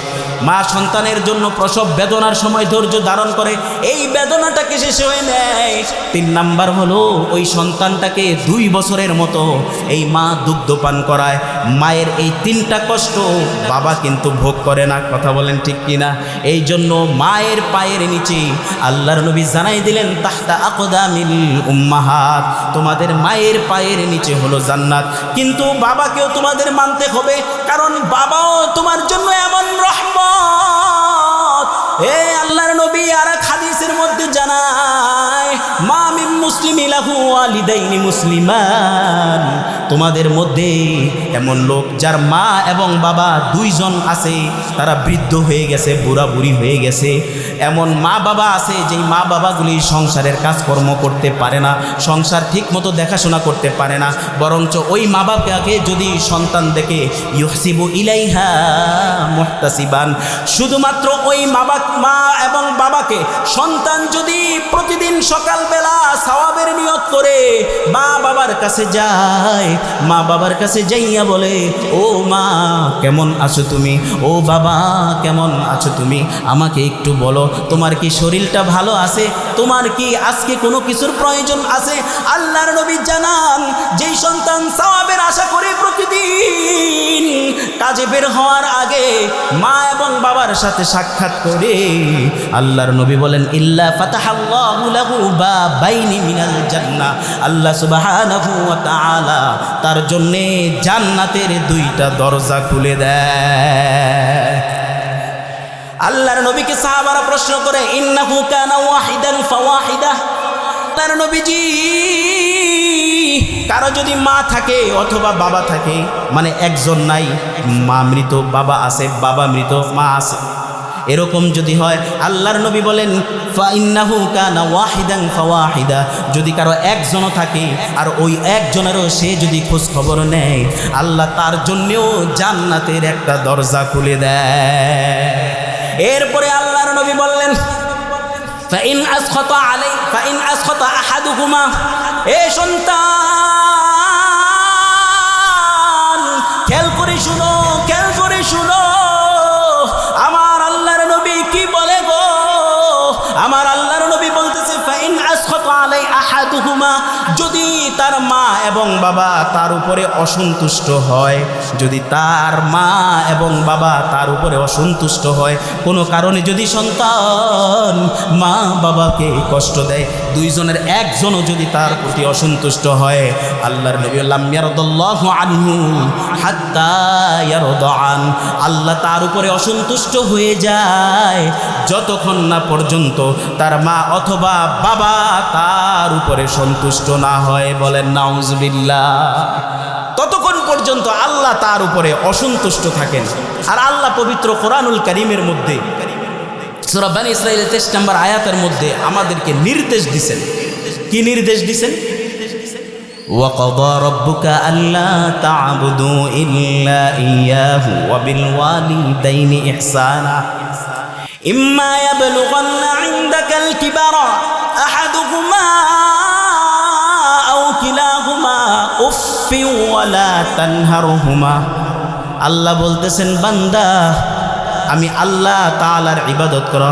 মা সন্তানের জন্য প্রসব বেদনার সময় ধৈর্য ধারণ করে, এই বেদনাটাকে সে সয়ে নেয়। 3 নাম্বার হলো ওই সন্তানটাকে 2 বছরের মতো এই মা দুগ্ধ পান করায়। মায়ের এই তিনটা কষ্ট বাবা কিন্তু ভোগ করে না। কথা বলেন ঠিক কিনা? এই জন্য মায়ের পায়ের নিচে আল্লাহর নবী জানাই দিলেন তাহতা আকদামিল উম্মাহাত, তোমাদের মায়ের পায়ের নিচে হলো জান্নাত। কিন্তু বাবাকেও তোমাদের মানতে হবে, কারণ বাবাও তোমার জন্য এমন রহমত। এ আল্লাহর নবী আর এক হাদিসের মধ্যে জানায় মা মিন মুসলিমি লাহু ওয়ালিদাইনি মুসলিমান, তোমাদের মধ্যে এমন লোক যার মা এবং বাবা 2 জন আছে, তারা বৃদ্ধ হয়ে গেছে, বুড়া বুড়ি হয়ে গেছে। এমন মা বাবা আছে যেই মা বাবাগুলি সংসারের কাজকর্ম করতে পারে না, সংসার ঠিক মতো দেখাশোনা করতে পারে না, বরঞ্চ ওই মা বাবাকে যদি সন্তান দেখে ইউহসিবু ইলাইহা মুহতাসিবান, শুধুমাত্র ওই মা এবং বাবাকে সন্তান যদি প্রতিদিন সকালবেলা সওয়াবের নিয়ত করে মা বাবার কাছে যায়, মা বাবার কাছে যাইয়া বলে ও মা কেমন আছো তুমি, ও বাবা কেমন আছো তুমি, আমাকে একটু বলো তোমার কি শরীরটা ভালো আছে, তোমার কি আজকে কোনো কিছুর প্রয়োজন আছে। আল্লাহর নবী জানান যেই সন্তান সওয়াবের আশা করে প্রতিদিন কাজে বের হওয়ার আগে মা এবং বাবার সাথে সাক্ষাৎ করে, আল্লাহর নবী বলেন ইল্লা ফাতাহাল্লাহু লাহু বাবাইনি মিনাল জান্নাহ, আল্লাহ সুবহানাহু ওয়া তাআলা তার জন্যে জান্নাতের 2টা দরজা খুলে দেয়। আল্লাহর নবীকে সাহাবারা প্রশ্ন করে ইন্নাহু কানা ওয়াহিদান ফাওয়াহিদা, আল্লাহর নবীজি কারো যদি মা থাকে অথবা বাবা থাকে, মানে একজন নাই, মা মৃত বাবা আছে, বাবা মৃত মা আছে, এরকম যদি হয় আল্লাহর নবী বলেন ফাইন্নাহু কানা ওয়াহিদান ফাওয়াহিদা, যদি কারো একজনও থাকে আর ওই একজনেরও সে যদি খোঁজ খবর নেয়, আল্লাহ তার জন্যেও জান্নাতের একটা দরজা খুলে দেয়। এরপরে আল্লাহর নবী বললেন ফাইন আসখাতা আহাদুহুমা, এ সন্তান খেয়াল করে শুনো, খেয়াল করে শুনো, আমার আল্লাহর নবী কি বলে গো, আমার আল্লাহর নবী বলতেছে ফাইন আসখাতা আলাই আহাদুহুমা, যদি তার মা এবং বাবা তার উপরে অসন্তুষ্ট হয়, যদি তার মা এবং বাবা তার উপরে অসন্তুষ্ট হয়, কোনো কারণে যদি সন্তান মা বাবাকে কষ্ট দেয়, 2 জনের একজনও যদি তার প্রতি অসন্তুষ্ট হয়, আল্লাহর নবী লাম ইয়ারদাল্লাহু আনহু হাত্তা ইয়ারদাআন, আল্লাহ তার উপরে অসন্তুষ্ট হয়ে যায় যতক্ষণ না পর্যন্ত তার মা অথবা বাবা তার উপরে সন্তুষ্ট না হয়। বলেন নাউজুবিল্লাহ। ততক্ষণ পর্যন্ত আল্লাহ তার উপরে অসন্তুষ্ট থাকেন। আর আল্লাহ পবিত্র কোরআনুল কারীমের মধ্যে সূরা বনী ইসরাঈলের 23 নম্বর আয়াতের মধ্যে আমাদেরকে নির্দেশ দিয়েছেন। কি নির্দেশ দিয়েছেন? وَقَضَى رَبُّكَ أَلَّا تَعْبُدُوا إِلَّا إِيَّاهُ وَبِالْوَالِدَيْنِ إِحْسَانًا إِمَّا يَبْلُغَنَّ عِندَكَ الْكِبَرَ أَحَدُهُمَا أَوْ كِلَاهُمَا أُفٍّ وَلَا تَنْهَرْهُمَا, আল্লাহ বলতেছেন বান্দা আমি আল্লাহ তাআলার ইবাদত করো,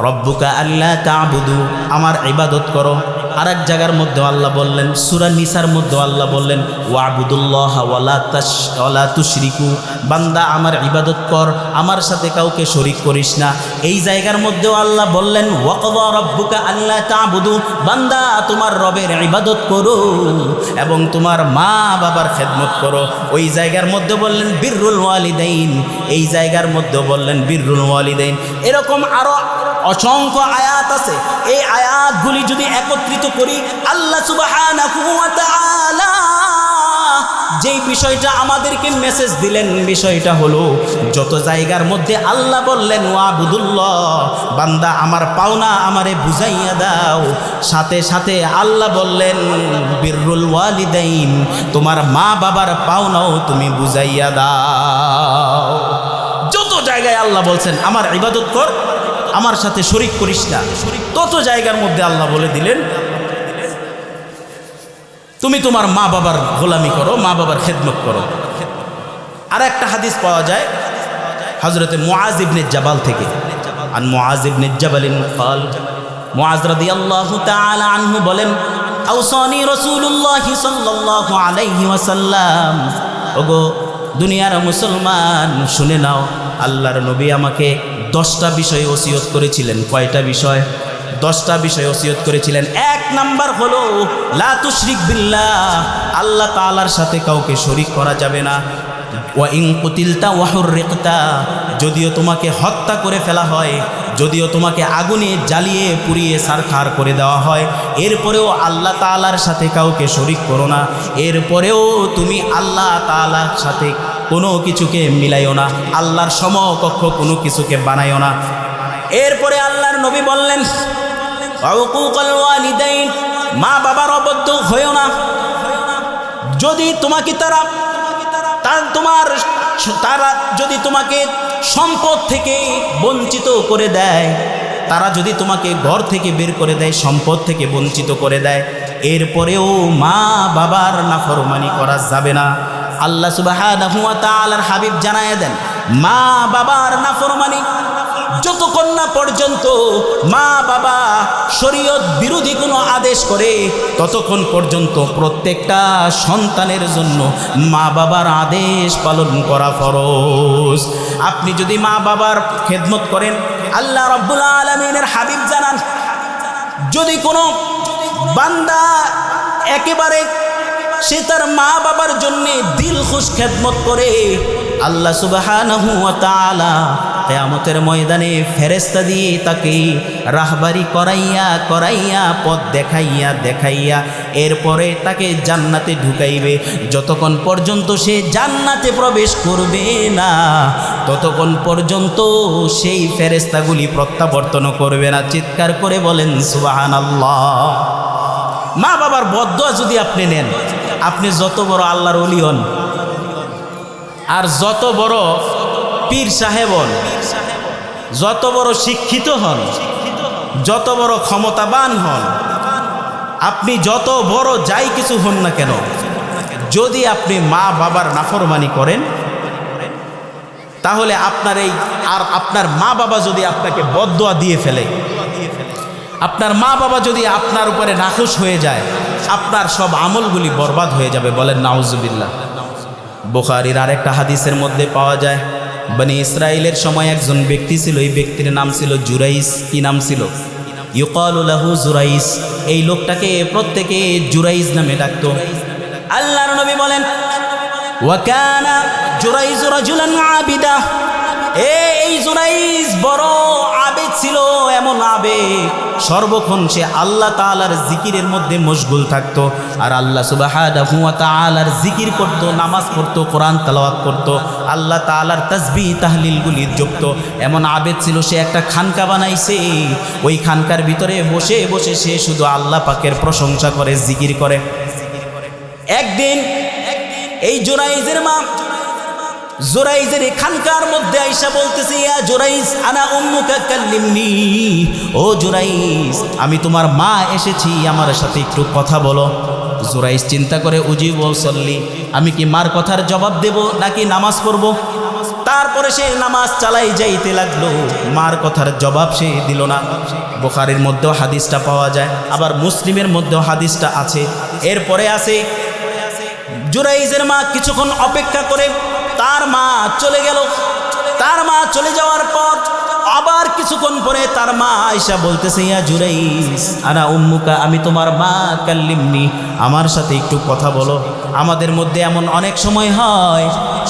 রব্বুকা আল্লা তা'বুদু, আমার ইবাদত করো। আর এক জায়গার মধ্যে আল্লাহ বললেন, সূরা নিসার মধ্যে আল্লাহ বললেন ওয়া'বুদুল্লাহ ওয়ালা তুশরিকু, বান্দা আমার ইবাদত কর, আমার সাথে কাউকে শরীক করিস না। এই জায়গার মধ্যেও আল্লাহ বললেন ওয়াকযা রাব্বুকা আল্লা তা'বুদু, বান্দা তোমার রবের ইবাদত করো এবং তোমার মা বাবার খেদমত করো। ওই জায়গার মধ্যে বললেন বিররুল ওয়ালিদাইন, এই জায়গার মধ্যে বললেন বিররুল ওয়ালিদাইন। এরকম আরো অসংখ্য আয়াত আছে। এই আয়াতগুলি যদি একত্রিত করি, আল্লাহ সুবহানাহু ওয়া তাআলা যেই বিষয়টা আমাদেরকে মেসেজ দিলেন, বিষয়টা হলো যত জায়গার মধ্যে আল্লাহ বললেন ওয়াবুদুল্লাহ, বান্দা আমার পাওনা আমারে বুঝাইয়া দাও, সাথে সাথে আল্লাহ বললেন বিররুল ওয়ালিদাইন, তোমার মা বাবার পাওনাও তুমি বুঝাইয়া দাও। যত জায়গায় আল্লাহ বলছেন আমার ইবাদত কর, আমার সাথে শরীক করিস না, তত জায়গার মধ্যে আল্লাহ বলে দিলেন তুমি তোমার মা বাবার গোলামি করো, মা বাবার খেদমত করো। আর একটা হাদিস পাওয়া যায় হযরতে মুআজ ইবনে জাবাল থেকে, আন মুআজ ইবনে জাবালিন قال, মুআজ রাদিয়াল্লাহু তাআলা আনহু বলেন আওসানি রাসূলুল্লাহ সাল্লাল্লাহু আলাইহি ওয়াসাল্লাম, ওগো দুনিয়ার মুসলমান শুনে নাও, আল্লাহর নবী আমাকে 10টা বিষয় ওসিয়ত করেছিলেন। কয়টা বিষয়? 10টা বিষয় ওসিয়ত করেছিলেন। 1 নাম্বার হলো লা তুশরিক বিল্লাহ, আল্লাহ তাআলার সাথে কাউকে শরীক করা যাবে না। ওয়া ইন কুতিলতা ওয়া হুররিকতা, যদিও তোমাকে হত্যা করে ফেলা হয়, যদিও তোমাকে আগুনে জ্বালিয়ে পুড়িয়ে ছারখার করে দেওয়া হয়, এরপরেও আল্লাহ তাআলার সাথে কাউকে শরীক করো না। এরপরেও তুমি আল্লাহ তাআলার সাথে কোনো কিছুকে মিলাইও না, আল্লাহর সমকক্ষ কোনো কিছুকে বানাইও না। এরপরে আল্লাহর নবী বললেন উকুকুল ওয়ালিদাইন, মা বাবার অবাধ্য হইও না। যদি তোমাকে তারা যদি তোমাকে সম্পদ থেকে বঞ্চিত করে দেয়, তারা যদি তোমাকে ঘর থেকে বের করে দেয়, সম্পদ থেকে বঞ্চিত করে দেয়, এরপরেও মা বাবার নাফরমানি করা যাবে না। আল্লাহ সুবহানাহু ওয়া তাআলার হাবিব জানায় দেন, মা বাবার নাফরমানি যতক্ষণ না পর্যন্ত মা বাবা শরীয়ত বিরোধী কোনো আদেশ করে, ততক্ষণ পর্যন্ত প্রত্যেকটা সন্তানের জন্য মা বাবার আদেশ পালন করা ফরজ। আপনি যদি মা বাবার খেদমত করেন, আল্লাহ রাব্বুল আলামিনের হাবিব জানান, যদি কোনো বান্দা একেবারে সে তার মা বাবার জন্য দিল খুশ খেদমত করে, আল্লাহ সুবহানাহু ওয়া তাআলা কিয়ামতের ময়দানে ফেরেশতা দিয়ে তাকে রাহবারি করাইয়া পথ দেখাইয়া এরপরে তাকে জান্নাতে ঢুকাইবে। যতক্ষণ পর্যন্ত সে জান্নাতে প্রবেশ করবে না, ততক্ষণ পর্যন্ত সেই ফেরেশতাগুলি প্রত্যাবর্তন করবে না। চিৎকার করে বলেন সুবহানাল্লাহ। মা বাবার বদদোয়া যদি আপনি নেন, আপনি যত বড় আল্লাহর ওলি হন, আর যত বড় পীর সাহেব হন, যত বড় শিক্ষিত হন, যত বড় ক্ষমতাবান হন, আপনি যত বড় যাই কিছু হন না কেন, যদি আপনি মা বাবার নাফরমানি করেন, তাহলে আপনার মা বাবা যদি আপনাকে বদদোয়া দিয়ে ফেলে, আপনার মা বাবা যদি আপনার উপরে নাখুশ হয়ে যায়, আপনার সব আমলগুলি বরবাদ হয়ে যাবে। বলেন নাউজুবিল্লাহ। বুখারীর আরেকটা হাদিসের মধ্যে পাওয়া যায়, বনি ইসরাইলের সময় একজন ব্যক্তি ছিল, এই ব্যক্তির নাম ছিল জুরাইস। কি নাম ছিল? ইউকালু লাহু জুরাইস। এই লোকটাকে প্রত্যেকে জুরাইস নামে ডাকতো। আল্লাহর নবী বলেন ওয়া কানা জুরাইস রাজুলান আবিদা, এই জুরাইস বড় আবেদ ছিল, এমন আবেদ সর্বক্ষণ সে আল্লাহ তাআলার জিকিরের মধ্যে মশগুল থাকতো, আর আল্লাহ সুবহানাহু ওয়া তাআলার জিকির করতো, নামাজ পড়তো, কোরআন তেলাওয়াত করতো, আল্লাহ তাআলার তাসবিহ তাহলিলগুলি জপতো। এমন আবেদ ছিল, সে একটা খানকা বানাইছে, ওই খানকার ভিতরে বসে বসে সে শুধু আল্লাহ পাকের প্রশংসা করে, জিকির করে। একদিন এই জুরাইজের মা জুরাইজের খানকার মধ্যে আইসা বলতেছে, ইয়া জুরাইজ আনা উম্মুকা কাল্লিমনি, ও জুরাইজ আমি তোমার মা এসেছি, আমার সাথে একটু কথা বলো। জুরাইজ চিন্তা করে, উজিব ওয়াসল্লি, আমি কি মার কথার জবাব দেব নাকি নামাজ পড়ব? তারপরে সে নামাজ চালাই যাইতে লাগলো, মার কথার জবাব সে দিল না। বুখারীর মধ্যেও হাদিসটা পাওয়া যায়, আবার মুসলিমের মধ্যেও হাদিসটা আছে। এরপরে আছে জুরাইজের মা কিছুক্ষণ অপেক্ষা করে তার মা চলে গেল। তার মা চলে যাওয়ার পর আবার কিছুক্ষণ পরে তার মা আয়েশা বলতেছে, ইয়া জুরাইজ আনা উম্মুকা, আমি তোমার মা, কাল্লিমনি, আমার সাথে একটু কথা বলো। আমাদের মধ্যে এমন অনেক সময় হয়,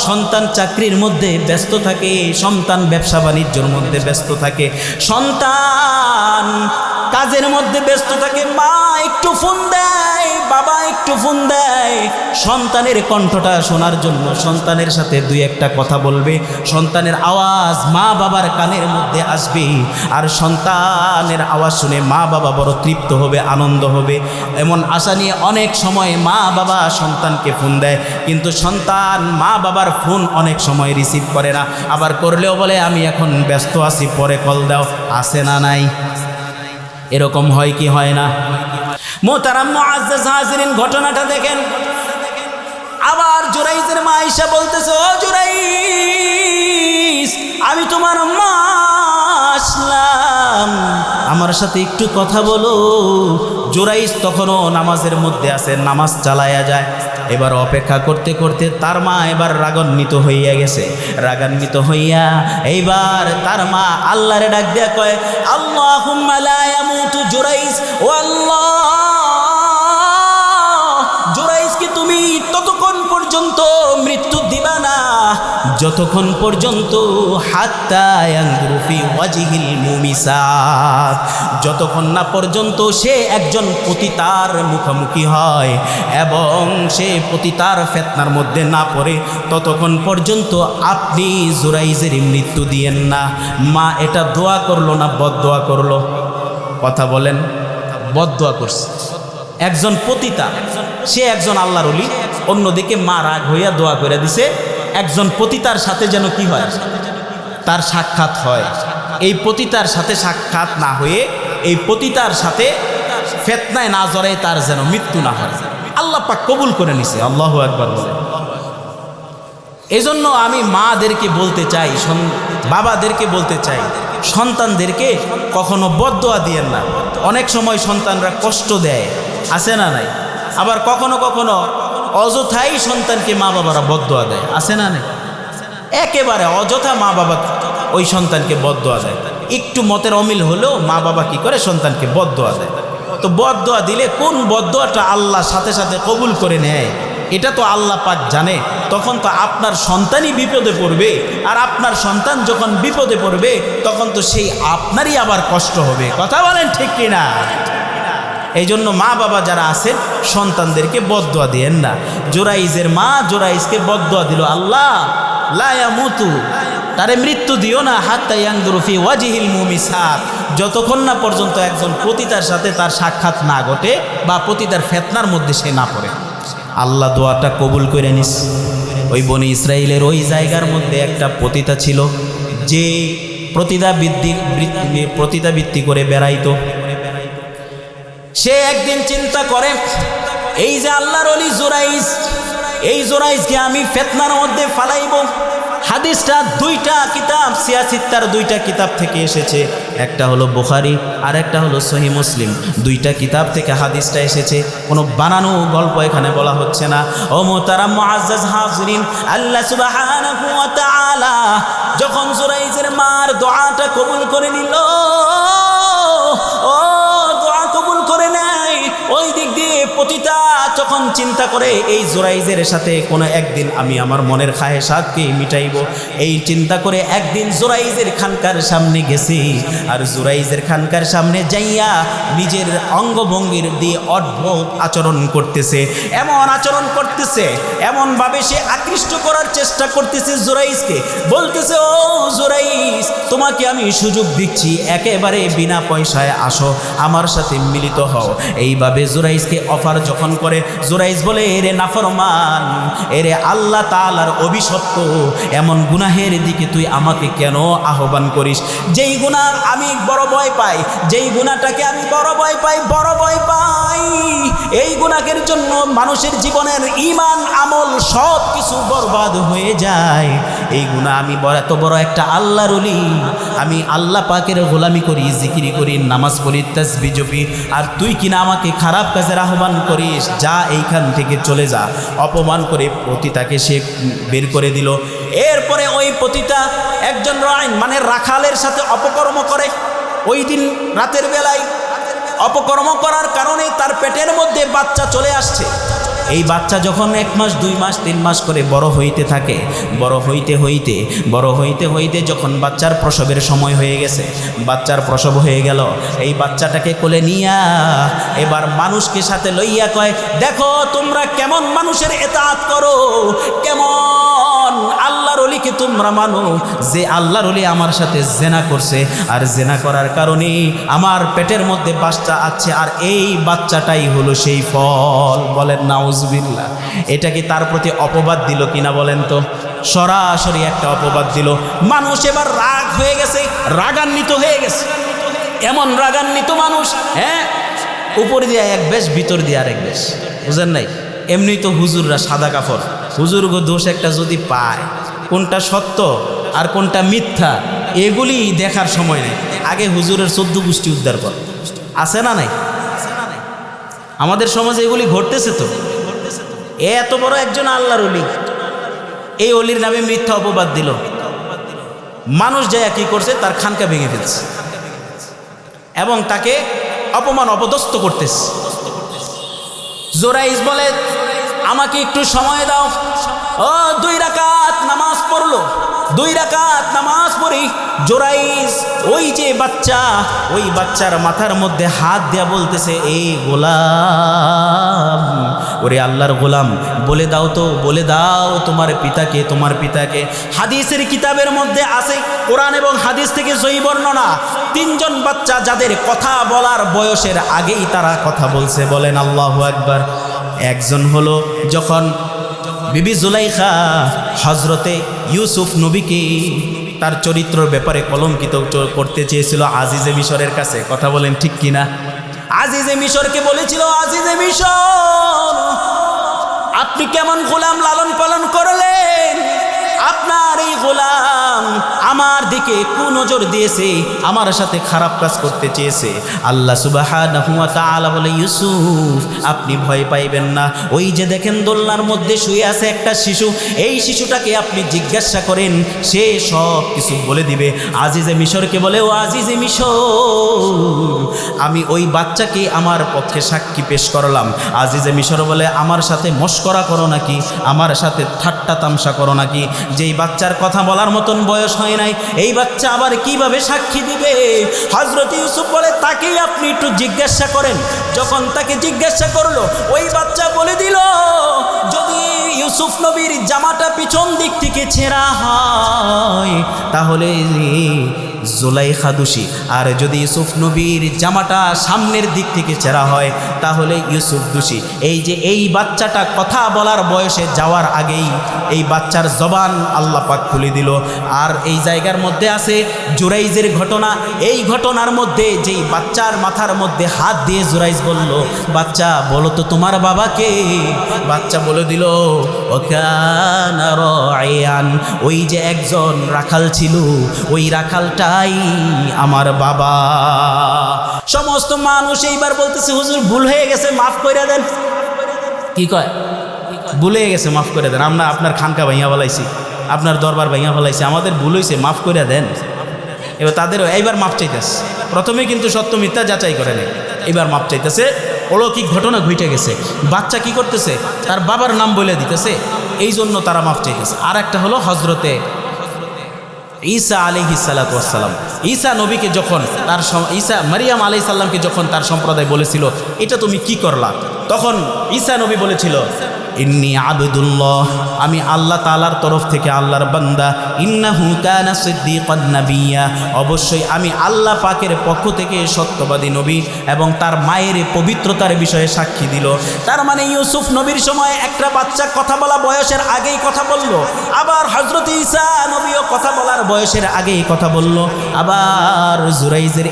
সন্তান চাকরির মধ্যে ব্যস্ত থাকে, সন্তান ব্যবসা বাণিজ্যের মধ্যে ব্যস্ত থাকে, সন্তান কাজের মধ্যে ব্যস্ত থাকে, মা একটু ফোন দেয়, বাবা একটু ফোন দেয় সন্তানের কণ্ঠটা শোনার জন্য, সন্তানের সাথে দুই একটা কথা বলবে, সন্তানের আওয়াজ মা বাবার কানের মধ্যে আসবে, আর সন্তানের আওয়াজ শুনে মা বাবা বড় তৃপ্ত হবে, আনন্দ হবে। এমন আশা নিয়ে অনেক সময় মা বাবা সন্তানকে ফোন দেয়, কিন্তু সন্তান মা বাবার ফোন অনেক সময় রিসিভ করে না, আবার করলেও বলে আমি এখন ব্যস্ত আছি, পরে কল দাও। আসে না নাই? এরকম হয় কি হয় না? মোহতারাম মুআজ্জাজ হাজিরিন, ঘটনাটা দেখেন। আবার জুরাইজের মা আয়েশা বলতেছে, ও জুরাইজ, আমি তোমার মা আসলাম, আমার সাথে একটু কথা বলো। জুরাইজ তখনও নামাজের মধ্যে আছে, নামাজ চালায়া যায়। এবার অপেক্ষা করতে করতে তার মা এবার রাগান্বিত হইয়া গেছে। রাগান্বিত হইয়া এইবার তার মা আল্লাহরে ডাক দেয়া কয়, আল্লাহুম্মা লা ইয়ামুতু জুরাইজ, ও আল্লাহ, জুরাইজকে তুমি ততক্ষণ পর্যন্ত মৃত্যু দিবা না যতক্ষণ পর্যন্ত হাত্তা ইয়ানজুরু ফি ওয়াজহিল মুমিসাত, যতক্ষণ না পর্যন্ত সে একজন পতিতার মুখোমুখি হয় এবং সে পতিতার ফিতনার মধ্যে না পড়ে, ততক্ষণ পর্যন্ত আপনি জুরাইজের মৃত্যু দিয়েন না। মা এটা দোয়া করলো না বদদোয়া করলো? কথা বলেন। বদদোয়া করছে। একজন পতিতা, সে একজন আল্লাহর ওলি, অন্যদিকে মা রাগ হইয়া দোয়া করে দিছে একজন পতিতার সাথে যেন কি হয়, তার সাক্ষাৎ হয়। এই পতিতার সাথে সাক্ষাৎ না হয়ে এই পতিতার সাথে ফিতনায় না জড়ায় তার যেন মৃত্যু না হয়। আল্লাহ পাক কবুল করে নিছে। আল্লাহু আকবার বলে। এজন্য আমি মাদেরকে বলতে চাই, বাবাদেরকে বলতে চাই, সন্তানদেরকে কখনো বদদোয়া দিয়েন না। অনেক সময় সন্তানরা কষ্ট দেয়, আছে না নাই? আবার কখনো কখনো অযথাই সন্তানকে মা বাবারা বদদোয়া দেয়, আছে না নাই? একেবারে অযথা মা বাবা ওই সন্তানকে বদদোয়া দেয়। একটু মতের অমিল হলেও মা বাবা কি করে সন্তানকে বদদোয়া দেয়। তো বদদোয়া দিলে কোন বদদোয়াটা আল্লাহ সাথে সাথে কবুল করে নেয় এটা তো আল্লাহ পাক জানে। তখন তো আপনার সন্তানই বিপদে পড়বে, আর আপনার সন্তান যখন বিপদে পড়বে তখন তো সেই আপনারই আবার কষ্ট হবে। কথা বলেন ঠিক কিনা? এই জন্য মা বাবা যারা আছেন সন্তানদেরকে বদদোয়া দিয়েন না। জুরাইজের মা জুরাইজকে বদদোয়া দিল, আল্লাহ লা ইয়ামুতু, তারে মৃত্যু দিও না, হাত্তা ইয়ানজুরু ফি ওয়াজহিল মুমিসাত, যতক্ষণ না পর্যন্ত একজন পতিতার সাথে তার সাক্ষাৎ না ঘটে বা পতিতার ফিতনার মধ্যে সে না পড়ে। আল্লাহ দোয়াটা কবুল করে নিস। ওই বনি ইসরাইলের ওই জায়গার মধ্যে একটা পতিতা ছিল, যে প্রতিদাবৃত্তি করে বেড়াইতো। সে একদিন চিন্তা করে, এই যে আল্লাহর ওলি জুরাইজ, এই জুরাইজকে আমি ফিতনার মধ্যে ফালাইব। হাদিসটা দুইটা কিতাব, সিয়াসিত্তার দুইটা কিতাব থেকে এসেছে। একটা হলো বুখারী আর একটা হলো সহিহ মুসলিম। দুইটা কিতাব থেকে হাদিসটা এসেছে, কোনো বানানো গল্প এখানে বলা হচ্ছে না। ও মুহতারাম মুআজ্জাজ হাজিরিন, আল্লাহ সুবহানাহু ওয়া তাআলা যখন জুরাইজের মার দোয়াটা কবুল করে নিল, ও দোয়া কবুল করে নেয়, ওই দিক দিয়ে পতিতা যখন চিন্তা করে এই জুরাইজের সাথে কোনো একদিন আমি আমার মনের খায়েশাতকে মিটাইব, এই চিন্তা করে একদিন জুরাইজের খানকার সামনে গেছি। আর জুরাইজের খানকার সামনে যাইয়া নিজের অঙ্গভঙ্গির দিয়ে অদ্ভুত আচরণ করতেছে, এমন আচরণ করতেছে, এমনভাবে সে আকৃষ্ট করার চেষ্টা করতেছে জুরাইজকে। বলতেছে, ও জুরাইজ, তোমাকে আমি সুযোগ দিচ্ছি, একেবারে বিনা পয়সায় আসো, আমার সাথে মিলিত হও। এইভাবে জুরাইজকে অফার যখন করে, জুরাইজ বলে, এরে নাফরমান, এরে আল্লাহ তাআলার অভিশপ্ত, এমন গুনাহের দিকে তুই আমাকে কেন আহ্বান করিস? যেই গুনাহ আমি বড় ভয় পাই, যেই গুনাহটাকে আমি বড় ভয় পাই, এই গুনাহের জন্য মানুষের জীবনের ঈমান আমল সব কিছু বরবাদ হয়ে যায়। এই গুনাহ আমি এত বড় একটা আল্লাহর ওলি, আমি আল্লাহ পাকের গোলামি করি, জিকিরি করি, নামাজ পড়ি, তাসবিহ জপি, আর তুই কিনা আমাকে খারাপ কাজের আহ্বান করিস, যা এইখান থেকে চলে যা। অপমান করে পতিতাকে সে বের করে দিল। এরপরে ওই পতিতা একজন মানে রাখালের সাথে অপকর্ম করে। ওই দিন রাতের বেলায় অপকর্ম করার কারণে তার পেটের মধ্যে বাচ্চা চলে আসছে। এই বাচ্চা যখন 1 মাস 2 মাস 3 মাস করে বড় হইতে থাকে, বড় হইতে হইতে যখন বাচ্চার প্রসবের সময় হয়ে গেছে, বাচ্চার প্রসব হয়ে গেল, এই বাচ্চাটাকে কোলে নিয়া এবার মানুষকে সাথে লইয়া কয়, দেখো তোমরা কেমন মানুষের ইতাআত করো, কেমন আল্লাহর ওলিকে তোমরা মানো, যে আল্লাহর ওলি আমার সাথে জেনা করছে, আর জেনা করার কারণে আমার পেটের মধ্যে বাচ্চা আছে, আর এই বাচ্চাটাই হলো সেই ফল। বলেন নাউজুবিল্লাহ। এটা কি তার প্রতি অপবাদ দিল কিনা বলেন তো? সরাসরি একটা অপবাদ দিল। মানুষ এবার রাগ হয়ে গেছে, রাগান্বিত হয়ে গেছে। এমন রাগান্বিত মানুষ, হ্যাঁ, উপর দিয়ে এক বেশ, ভিতর দিয়ে আরেক বেশ, বুঝেন নাই? এমনি তো হুজুররা সাদা কাপড়, হুজুরগো দোষ একটা যদি পায়, কোনটা সত্য আর কোনটা মিথ্যা এগুলি দেখার সময় নেই, আগে হুজুরের 14 গোষ্ঠী উদ্ধার কর। আছে না নাই? আমাদের সমাজে এগুলি ঘটতেছে তো। এত বড় একজন আল্লাহর ওলি, এই ওলির নামে মিথ্যা অপবাদ দিল। মানুষ যায় কি করছে, তার খানকা ভেঙে ফেলছে এবং তাকে অপমান অপদস্থ করতেছে। জোরাইজ বলে, আমাকে একটু সময় দাও। ও 2 রাকাত নামাজ পড়লো, 2 রাকাত নামাজ পড়ি জোরাইজ ওই যে বাচ্চা, ওই বাচ্চার মাথার মধ্যে হাত দেয়া বলতেছে, এই গোলাম, ওরে আল্লাহর গোলাম, বলে দাও তো, বলে দাও তোমার পিতাকে, তোমার পিতাকে। হাদিসের কিতাবের মধ্যে আছে, কোরআন এবং হাদিস থেকে সহি বর্ণনা, 3 জন বাচ্চা যাদের কথা বলার বয়সের আগেই তারা কথা বলছে। বলেন আল্লাহু আকবার। একজন হলো যখন বিবি জুলাইখা হজরতে ইউসুফ নবীকে তার চরিত্রের ব্যাপারে কলঙ্কিত করতে চেয়েছিল আজিজে মিশরের কাছে। কথা বলেন ঠিক কিনা? আজিজে মিশরকে বলেছিল, আজিজে মিশর, আপনি কেমন গোলাম লালন পালন করলেন, আপনার এই গোলাম আমার দিকে কুনজর দিয়েছে, আমার সাথে খারাপ কাজ করতে চেয়েছে। আল্লাহ সুবহানাহু ওয়া তাআলা বলে, ইউসুফ আপনি ভয় পাইবেন না, ওই যে দেখেন দোলনার মধ্যে শুয়ে আছে একটা শিশু, এই শিশুটাকে আপনি জিজ্ঞাসা করেন, সে সব কিছু বলে দিবে। আজিজে মিশরকে বলে, ও আজিজে মিশর, আমি ওই বাচ্চাকে আমার পক্ষে সাক্ষী পেশ করলাম। আজিজে মিশর বলে, আমার সাথে মশকরা করো নাকি, আমার সাথে ঠাট্টা তামসা করো নাকি? যেই বাচ্চার কথা বলার মতন বয়স হয় নাই, এই বাচ্চা আবার কিভাবে সাক্ষী দিবে? হযরত ইউসুফ বলে, তাকেই আপনি একটু জিজ্ঞাসা করেন। যখন তাকে জিজ্ঞাসা করলো, ওই বাচ্চা বলে দিল, যদি ইউসুফ নবীর জামাটা পিছন দিক থেকে ছেঁড়া হয় তাহলে জুলাইখা দোষী, আর যদি ইউসুফ নবীর জামাটা সামনের দিক থেকে ছেঁড়া হয় তাহলে ইউসুফ দোষী। এই যে এই বাচ্চাটা কথা বলার বয়সে যাওয়ার আগেই এই বাচ্চার জবান আল্লাহ পাক খুলে দিল। আর এই জায়গার মধ্যে আছে জুরাইজের ঘটনা। এই ঘটনার মধ্যে যেই বাচ্চার মাথার মধ্যে হাত দিয়ে জুরাইজ বলল, বাচ্চা বলো তো তোমার বাবাকে? বাচ্চা বলে দিল, ওকানা রাইয়ান, ওই যে একজন রাখাল ছিল, ওই রাখালটাই আমার বাবা। সমস্ত মানুষ এইবার বলতেছে, হুজুর ভুল হয়ে গেছে, মাফ করে দেন। কি কয়? ভুল হয়ে গেছে, মাফ করে দেন। আমরা আপনার খানকা ভাইয়া বলাইছি, আপনার দরবার ভাইয়া বলাইছি, আমাদের ভুল হয়েছে, মাফ করে দেন। এবার তাদেরও এইবার মাফ চাইতেছে। প্রথমে কিন্তু সত্য মিথ্যা যাচাই করে নেই, এবার মাফ চাইতেছে। অলৌকিক ঘটনা ঘটে গেছে। বাচ্চা কি করতেছে? তার বাবার নাম বলে দিতেছে, এই জন্য তারা মাফ চাইতেছে। আর একটা হলো হজরতে ঈসা আলাইহিস সালাতু ওয়াস সালাম। ঈসা নবীকে যখন তার মারিয়াম আলাইহিস সালামকে যখন তার সম্প্রদায় বলেছিল, এটা তুমি কি করলা, তখন ঈসা নবী বলেছিল, ইন্নী আবদুল্লাহ, আমি আল্লাহ তাআলার তরফ থেকে আল্লাহর বান্দা। ইন্নাহু কানা সিদ্দীকান নাবিয়্যা, অবশ্যই আমি আল্লাহ পাকের পক্ষ থেকে সত্যবাদী নবী। এবং তার মায়ের পবিত্রতার বিষয়ে সাক্ষী দিল। তার মানে ইউসুফ নবীর সময় একটা বাচ্চা কথা বলা বয়সের আগেই কথা বলল, আবার হযরত ঈসা নবীও কথা বলার বয়সের আগেই কথা বলল, আবার জুরাইজের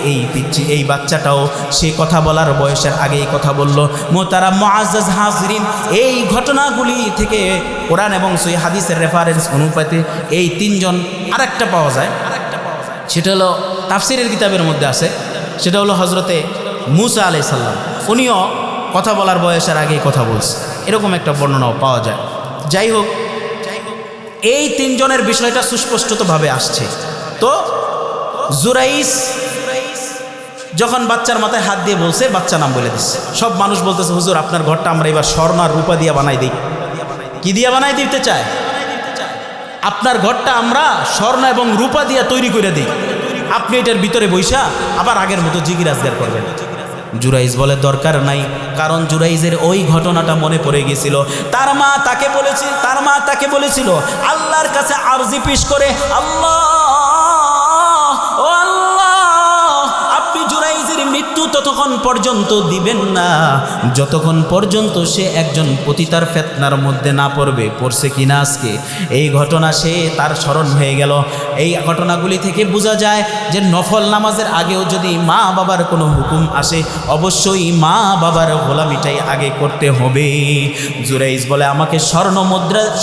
এই বাচ্চাটাও সে কথা বলার বয়সের আগেই কথা বলল। মোহতারাম মুআজ্জাজ হাজিরিন, এই ঘটনা ঘটনাগুলি থেকে কোরআন এবং সহিহ হাদিসের রেফারেন্স অনুপাতে এই তিনজন আরেকটা পাওয়া যায়, সেটা হলো তাফসিরের কিতাবের মধ্যে আছে, সেটা হলো হজরতে মুসা আলাইহিস সালাম। উনিও কথা বলার বয়সের আগেই কথা বলছে, এরকম একটা বর্ণনাও পাওয়া যায়। যাই হোক, এই তিনজনের বিষয়টা সুস্পষ্টভাবে আসছে। তো জুরাইস যখন বাচ্চার মাথায় হাত দিয়ে বলছে, বাচ্চা নাম বলে দিচ্ছে। সব মানুষ বলতেছে, হুজুর আপনার ঘরটা আমরা এবার স্বর্ণ আর রূপা দিয়ে বানাই দিই। কি দিয়ে বানাই দিতে চায়? আপনার ঘরটা আমরা স্বর্ণ এবং রূপা দিয়ে তৈরি করে দিই, আপনি এটার ভিতরে বৈশা আবার আগের মতো জিগিরাজগার করবেন। জুরাইজ বলে দরকার নাই, কারণ জুরাইজের ওই ঘটনাটা মনে পড়ে গেছিল। তার মা তাকে বলেছিল আল্লাহর কাছে আরজি পেশ করে, আল্লাহ ও আল্লাহ, আপনি জুরাইজের মৃত্যু ততক্ষণ পর্যন্ত দিবেন না যতক্ষণ পর্যন্ত সে একজন পতিতার ফিতনার মধ্যে না পড়বে। পড়ছে কিনা আজকে এই ঘটনা সে তার স্মরণ হয়ে গেল। এই ঘটনাগুলি থেকে বোঝা যায় যে নফল নামাজের আগেও যদি মা বাবার কোনো হুকুম আসে, অবশ্যই মা বাবার গোলামিটাই আগে করতে হবে। জুরাইজ বলে আমাকে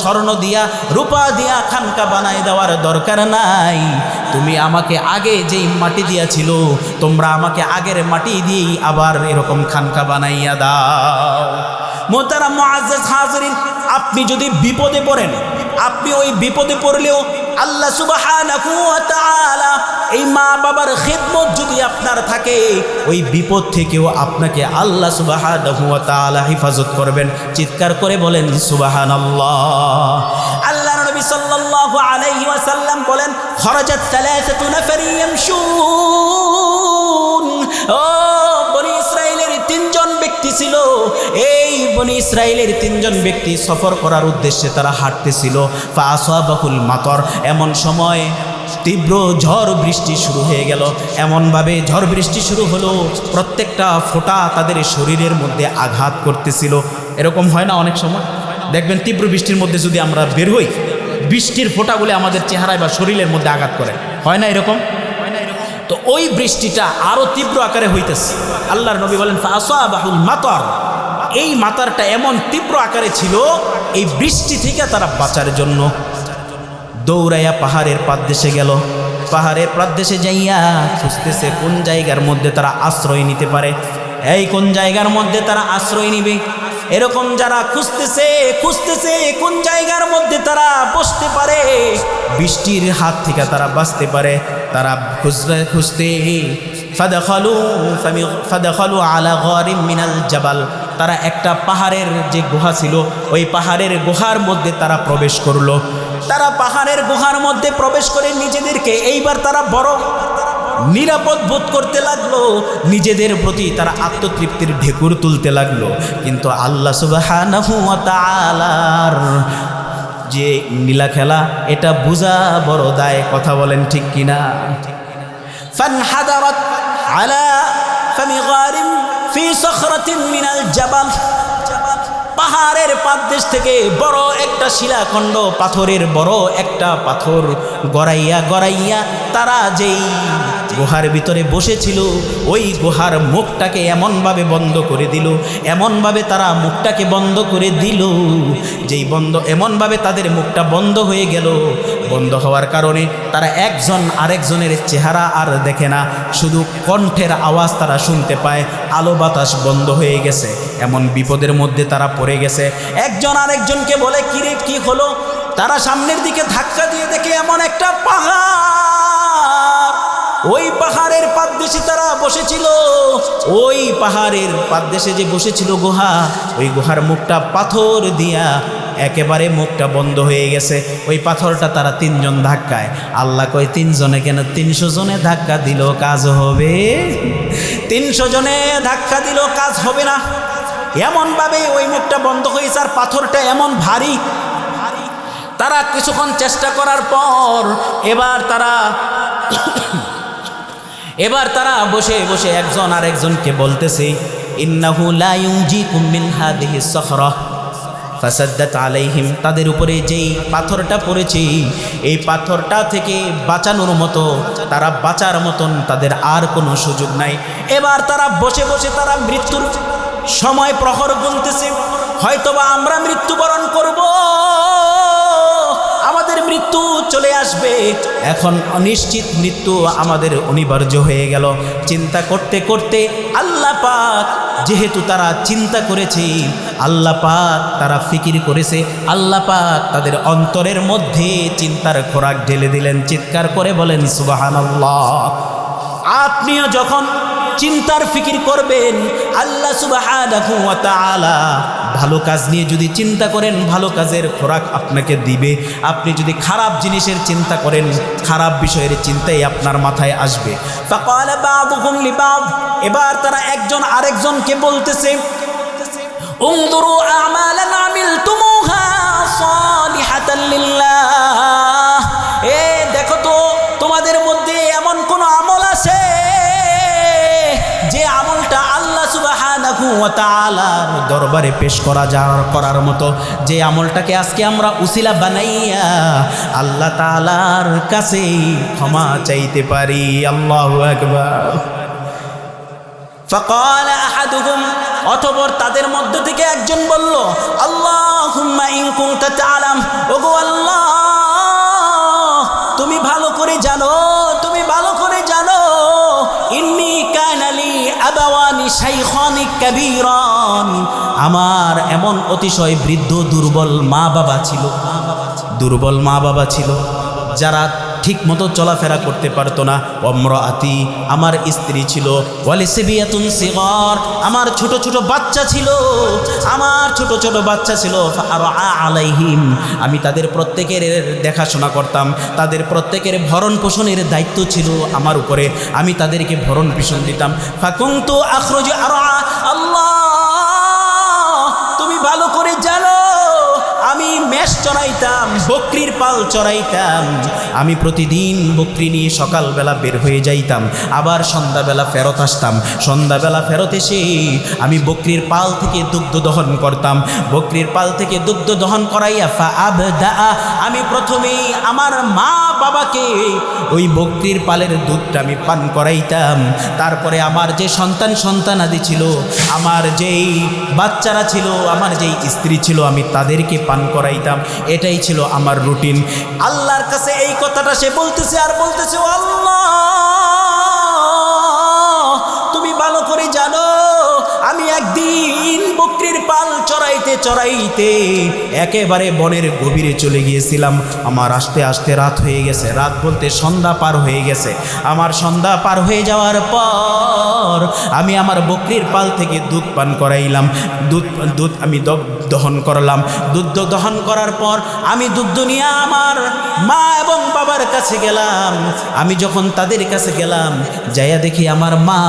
স্বর্ণ দিয়া রূপা দিয়া খানকা বানাই দেওয়ার দরকার নাই, তুমি আমাকে আগে যেই মাটি দিয়াছিল, তোমরা আমাকে আগের মাটি দিয়েই আবার এরকম খানকা বানাইয়া দাও। মোহতারাম মুআজ্জাজ হাজিরিন, আপনি যদি বিপদে পড়েন, আপনি ওই বিপদে পড়লেও আল্লাহ সুবহানাহু ওয়া তাআলা এই মা বাবার খিদমত যদি আপনার থাকে, ওই বিপদ থেকেও আপনাকে আল্লাহ সুবহানাহু ওয়া তাআলা হেফাজত করবেন। চিৎকার করে বলেন সুবহানাল্লাহ। আল্লাহর নবী সাল্লাল্লাহু আলাইহি ওয়াসাল্লাম বলেন, খরাজাত সালাসাতু নাফারিন ইয়ামশুন। ও বনি ইসরাইলের তিনজন ব্যক্তি ছিল, এই বনি ইসরাইলের তিনজন ব্যক্তি সফর করার উদ্দেশ্যে তারা হাঁটতেছিল। ফাআসাবাহুল মাতর, এমন সময় তীব্র ঝড় বৃষ্টি শুরু হয়ে গেল। এমনভাবে ঝড় বৃষ্টি শুরু হলো, প্রত্যেকটা ফোঁটা তাদের শরীরের মধ্যে আঘাত করতেছিল। এরকম হয় না অনেক সময়? দেখবেন তীব্র বৃষ্টির মধ্যে যদি আমরা বের হই, বৃষ্টির ফোঁটাগুলো আমাদের চেহারায় বা শরীরের মধ্যে আঘাত করে, হয় না এরকম? তো ওই বৃষ্টিটা আরো তীব্র আকারে হইতেছে। আল্লাহর নবী বলেন ফাআসাবাহুল মাতর, এই মাতারটা এমন তীব্র আকারে ছিল, এই বৃষ্টি থেকে তারা বাঁচার জন্য দৌড়াইয়া পাহাড়ের পাদদেশে গেল। পাহাড়ের পাদদেশে যাইয়া খুঁজতেছে কোন জায়গার মধ্যে তারা আশ্রয় নিতে পারে। এই কোন জায়গার মধ্যে তারা আশ্রয় নিবে, এরকম যারা খুঁজতেছে কোন জায়গার মধ্যে তারা বসতে পারে, বৃষ্টির হাত থেকে তারা বাঁচতে পারে, তারা খুঁজতে ফাদাখালু আলা গারিম মিনাল জাবাল, তারা একটা পাহাড়ের যে গুহা ছিল, ওই পাহাড়ের গুহার মধ্যে তারা প্রবেশ করলো। তারা পাহাড়ের গুহার মধ্যে প্রবেশ করে নিজেদেরকে এইবার তারা বড় নিরাপদ বোধ করতে লাগলো, নিজেদের প্রতি তারা আত্মতৃপ্তির ঢেকুর তুলতে লাগলো। কিন্তু আল্লাহ সুবহানাহু ওয়া তাআলার যে নীলা খেলা, এটা বুঝা বড় দায়। কথা বলেন ঠিক কিনা? ফানহাদারাত আলা ফামি গারিম ফি সখরাতিন মিনাল জাবাল, পাহাড়ের পাদদেশ থেকে বড় একটা শিলাখণ্ড, পাথরের বড় একটা পাথর গড়াইয়া তারা যেই গুহার ভিতরে বসেছিল, ওই গুহার মুখটাকে এমনভাবে বন্ধ করে দিল, এমনভাবে তারা মুখটাকে বন্ধ করে দিল, যেই এমনভাবে তাদের মুখটা বন্ধ হয়ে গেল। বন্ধ হওয়ার কারণে তারা একজন আরেকজনের চেহারা আর দেখে না, শুধু কণ্ঠের আওয়াজ তারা শুনতে পায়। আলো বাতাস বন্ধ হয়ে গেছে, এমন বিপদের মধ্যে তারা পড়ে গেছে। একজন আরেকজনকে বলে, কিরে কি হলো? তারা সামনের দিকে ধাক্কা দিয়ে দেখে এমন একটা পাহাড়, ওই পাহাড়ের পাদদেশে তারা বসেছিল। ওই পাহাড়ের পাদদেশে যে বসেছিল গুহা, ওই গুহার মুখটা পাথর দিয়া একেবারে মুখটা বন্ধ হয়ে গেছে। ওই পাথরটা তারা তিনজন ধাক্কায়, আল্লাহ কয় 3 জনে কেন, 300 জনে ধাক্কা দিল কাজ হবে? 300 জনে ধাক্কা দিল কাজ হবে না। এমনভাবে ওই মুখটা বন্ধ হয়েছে, আর পাথরটা এমন ভারী। তারা কিছুক্ষণ চেষ্টা করার পর এবার তারা বসে বসে একজন আরেকজনকে বলতেছে, ইন্নাহু লা ইউনজিকুম মিন হাদিহি সখরা ফাসাদ্দাত আলাইহিম, তাদের উপরে যেই পাথরটা পড়েছে, এই পাথরটা থেকে বাঁচানোর মতো, তারা বাঁচার মতন তাদের আর কোনো সুযোগ নাই। এবার তারা বসে বসে তারা মৃত্যুর সময় প্রহর গুনতেছে। হয়তোবা আমরা মৃত্যুবরণ করব, আমাদের মৃত্যু চলে আসবে, এখন অনিশ্চিত মৃত্যু আমাদের অনিবার্য হয়ে গেল। চিন্তা করতে করতে আল্লাহ পাক, যেহেতু তারা চিন্তা করেছে, আল্লাহ পাক তারা ফিকির করেছে, আল্লাহ পাক তাদের অন্তরের মধ্যে চিন্তার খোরাক ঢেলে দিলেন। চিৎকার করে বলেন সুবহানাল্লাহ। আপনিও যখন চিন্তার ফিকির করবেন, আল্লাহ সুবহানাহু ওয়া তাআলা ভালো কাজ নিয়ে যদি চিন্তা করেন, ভালো কাজের খোরাক আপনাকে দিবে। আপনি যদি খারাপ জিনিসের চিন্তা করেন, খারাপ বিষয়ের চিন্তাই আপনার মাথায় আসবে। ফাকালা বা'দুহুম লিবা'দ, এবার তারা একজন আরেকজনকে বলতেছে, উনজুরু আমালান আমিলতুমুহা সালিহাতান লিল্লাহ, দেখো তো তোমাদের মধ্যে এমন কোন আমল আছে যে আমলটা আল্লাহ সুবহানাহু ওয়া তাআলার দরবারে পেশ করার মতো, যে আমলটাকে আজকে আমরা উসিলা বানাইয়া আল্লাহ তাআলার কাছে ক্ষমা চাইতে পারি। আল্লাহু আকবার। ফাকালা আহাদুহুম, অতঃপর তাদের মধ্য থেকে একজন বলল, আল্লাহুম্মা ইন কুনতা তা'লাম, ওগো আল্লাহ তুমি ভালো করে জানো, তুমি ভালো করে জানো, ইন্নী কানালি আবাওয়ানি শাইখানি কাবীরান, আমার এমন অতিশয় বৃদ্ধ দুর্বল মা বাবা ছিল, দুর্বল মা বাবা ছিল, যারা ঠিক মতো চলাফেরা করতে পারতো না। ওমরাআতি, আমার স্ত্রী ছিল, ওয়ালিসবিয়াতুন সিগার, আমার ছোট ছোট বাচ্চা ছিল, আমার ছোট ছোট বাচ্চা ছিল। ফাআরআ আলাইহিম, আমি তাদের প্রত্যেকের দেখাশোনা করতাম, তাদের প্রত্যেকের ভরণ পোষণের দায়িত্ব ছিল আমার উপরে, আমি তাদেরকে ভরণ পোষণ দিতাম। ফাকুনতু আখরুজু আরআ, আল্লাহ তুমি ভালো করে জানো আমি মেষ চড়াইতাম, বকরির পাল চড়াইতাম, আমি প্রতিদিন বকরি নিয়ে সকালবেলা বের হয়ে যাইতাম, আবার সন্ধ্যাবেলা ফেরত আসতাম, সন্ধ্যাবেলা ফেরত এসে আমি বকরির পাল থেকে দুগ্ধ দহন করতাম, বকরির পাল থেকে দুগ্ধ দহন করাইয়া ফাআবদা, আমি প্রথমেই আমার মা বাবাকে ওই বকরির পালের দুধটা আমি পান করাইতাম, তারপরে আমার যে সন্তানাদি ছিল, আমার যেই বাচ্চারা ছিল, আমার যেই স্ত্রী ছিল, আমি তাদেরকে পান করাইতাম। এটাই ছিল আমার রুটিন। আল্লাহর কাছে এই কথাটা সে বলতেছে আর বলতেছে, ও আল্লাহ তুমি ভালো করে জানো আমি একদিন বকরির পাল চড়াইতে চড়াইতে একেবারে বনের গভীরে চলে গিয়েছিলাম, আমার আস্তে আস্তে রাত হয়ে গেছে, রাত বলতে সন্ধ্যা পার হয়ে গেছে। আমার সন্ধ্যা পার হয়ে যাওয়ার পর আমি আমার বকরির পাল থেকে দুধ পান করাইলাম, দুধ আমি দহন করলাম, দুধ দহন করার পর আমি দুধ নিয়ে আমার মা এবং বাবার কাছে গেলাম। আমি যখন তাদের কাছে গেলাম, যাইয়া দেখি আমার মা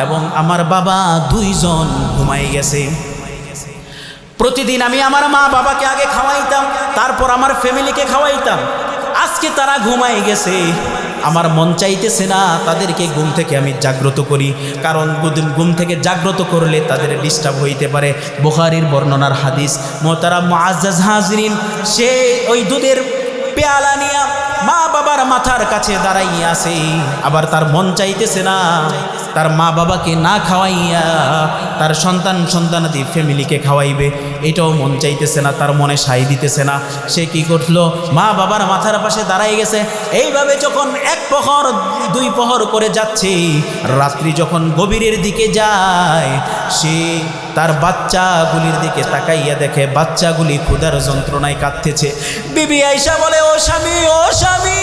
এবং আমার বাবা দুইজন ঘুমাই গেছে। প্রতিদিন আমি আমার মা বাবাকে আগে খাওয়াইতাম, তারপর আমার ফ্যামিলিকে খাওয়াইতাম। আজকে তারা ঘুমাই গেছে, আমার মন চাইতেছে না তাদেরকে ঘুম থেকে আমি জাগ্রত করি, কারণ ঘুম থেকে জাগ্রত করলে তাদের ডিস্টার্ব হইতে পারে। বুখারীর বর্ণনার হাদিস। মোহতারাম মুআজ্জাজ হাজরিন, সে ওই দুধের পেয়ালা নিয়ে মা বাবার মাথার কাছে দাঁড়াইয়া আছে, আবার তার মন চাইতেছে না তার মা বাবাকে না খাওয়াইয়া তার সন্তানাদি ফ্যামিলিকে খাওয়াইবে, এটাও মন চাইতেছে না, তার মনে সায় দিতেছে না। সে কি করলো, মা বাবার মাথার পাশে দাঁড়াই গেছে। এইভাবে যখন এক প্রহর দুই প্রহর করে যাচ্ছে, রাত্রি যখন গভীরের দিকে যায়, সে তার বাচ্চাগুলির দিকে তাকাইয়া দেখে বাচ্চাগুলি ক্ষুধার যন্ত্রণায় কাঁদতেছে। বিবি আয়েশা বলে, ও স্বামী, ও স্বামী,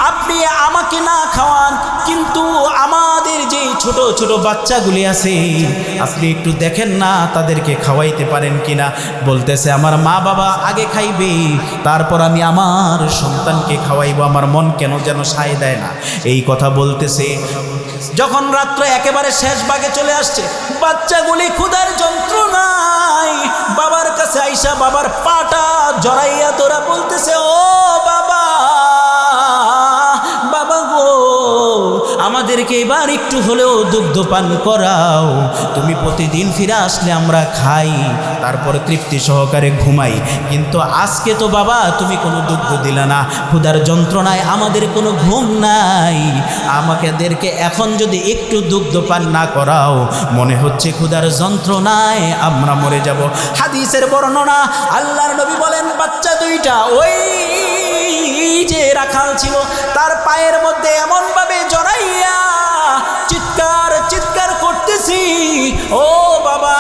আপনি আমাকে না খাওয়ান, কিন্তু আমাদের যে ছোট ছোট বাচ্চাগুলি আছে আপনি একটু দেখেন না তাদেরকে খাওয়াইতে পারেন কিনা। বলতেছে, আমার মা বাবা আগে খাইবে, তারপর আমি আমার সন্তানকে খাওয়াইবো, আমার মন কেন যেন সায় দেয় না। এই কথা বলতেছে। যখন রাত্র একেবারে শেষ ভাগে চলে আসছে, বাচ্চাগুলি ক্ষুধার যন্ত্রণায় বাবার কাছে আইসা বাবার পাটা জড়াইয়া তোরা বলতেছে, ও বাবা, বাবা গো, আমাদেরকে এবার একটু হলেও দুগ্ধ পান করাও। তুমি প্রতিদিন ফিরে আসলে আমরা খাই, তারপরে তৃপ্তি সহকারে ঘুমাই, কিন্তু আজকে তো বাবা তুমি কোনো দুগ্ধ দিলে না, ক্ষুধার যন্ত্রণায় আমাদের কোনো ঘুম নাই, আমাদেরকে এখন যদি একটু দুগ্ধ পান না করাও মনে হচ্ছে ক্ষুধার যন্ত্রণায় আমরা মরে যাব। হাদিসের বর্ণনা, আল্লাহর নবী বলেন বাচ্চা দুইটা ওই যে রাখাল ছিল তার পায়ের মধ্যে এমনভাবে জড়াইয়া চিৎকার চিৎকার করতেছি, ও বাবা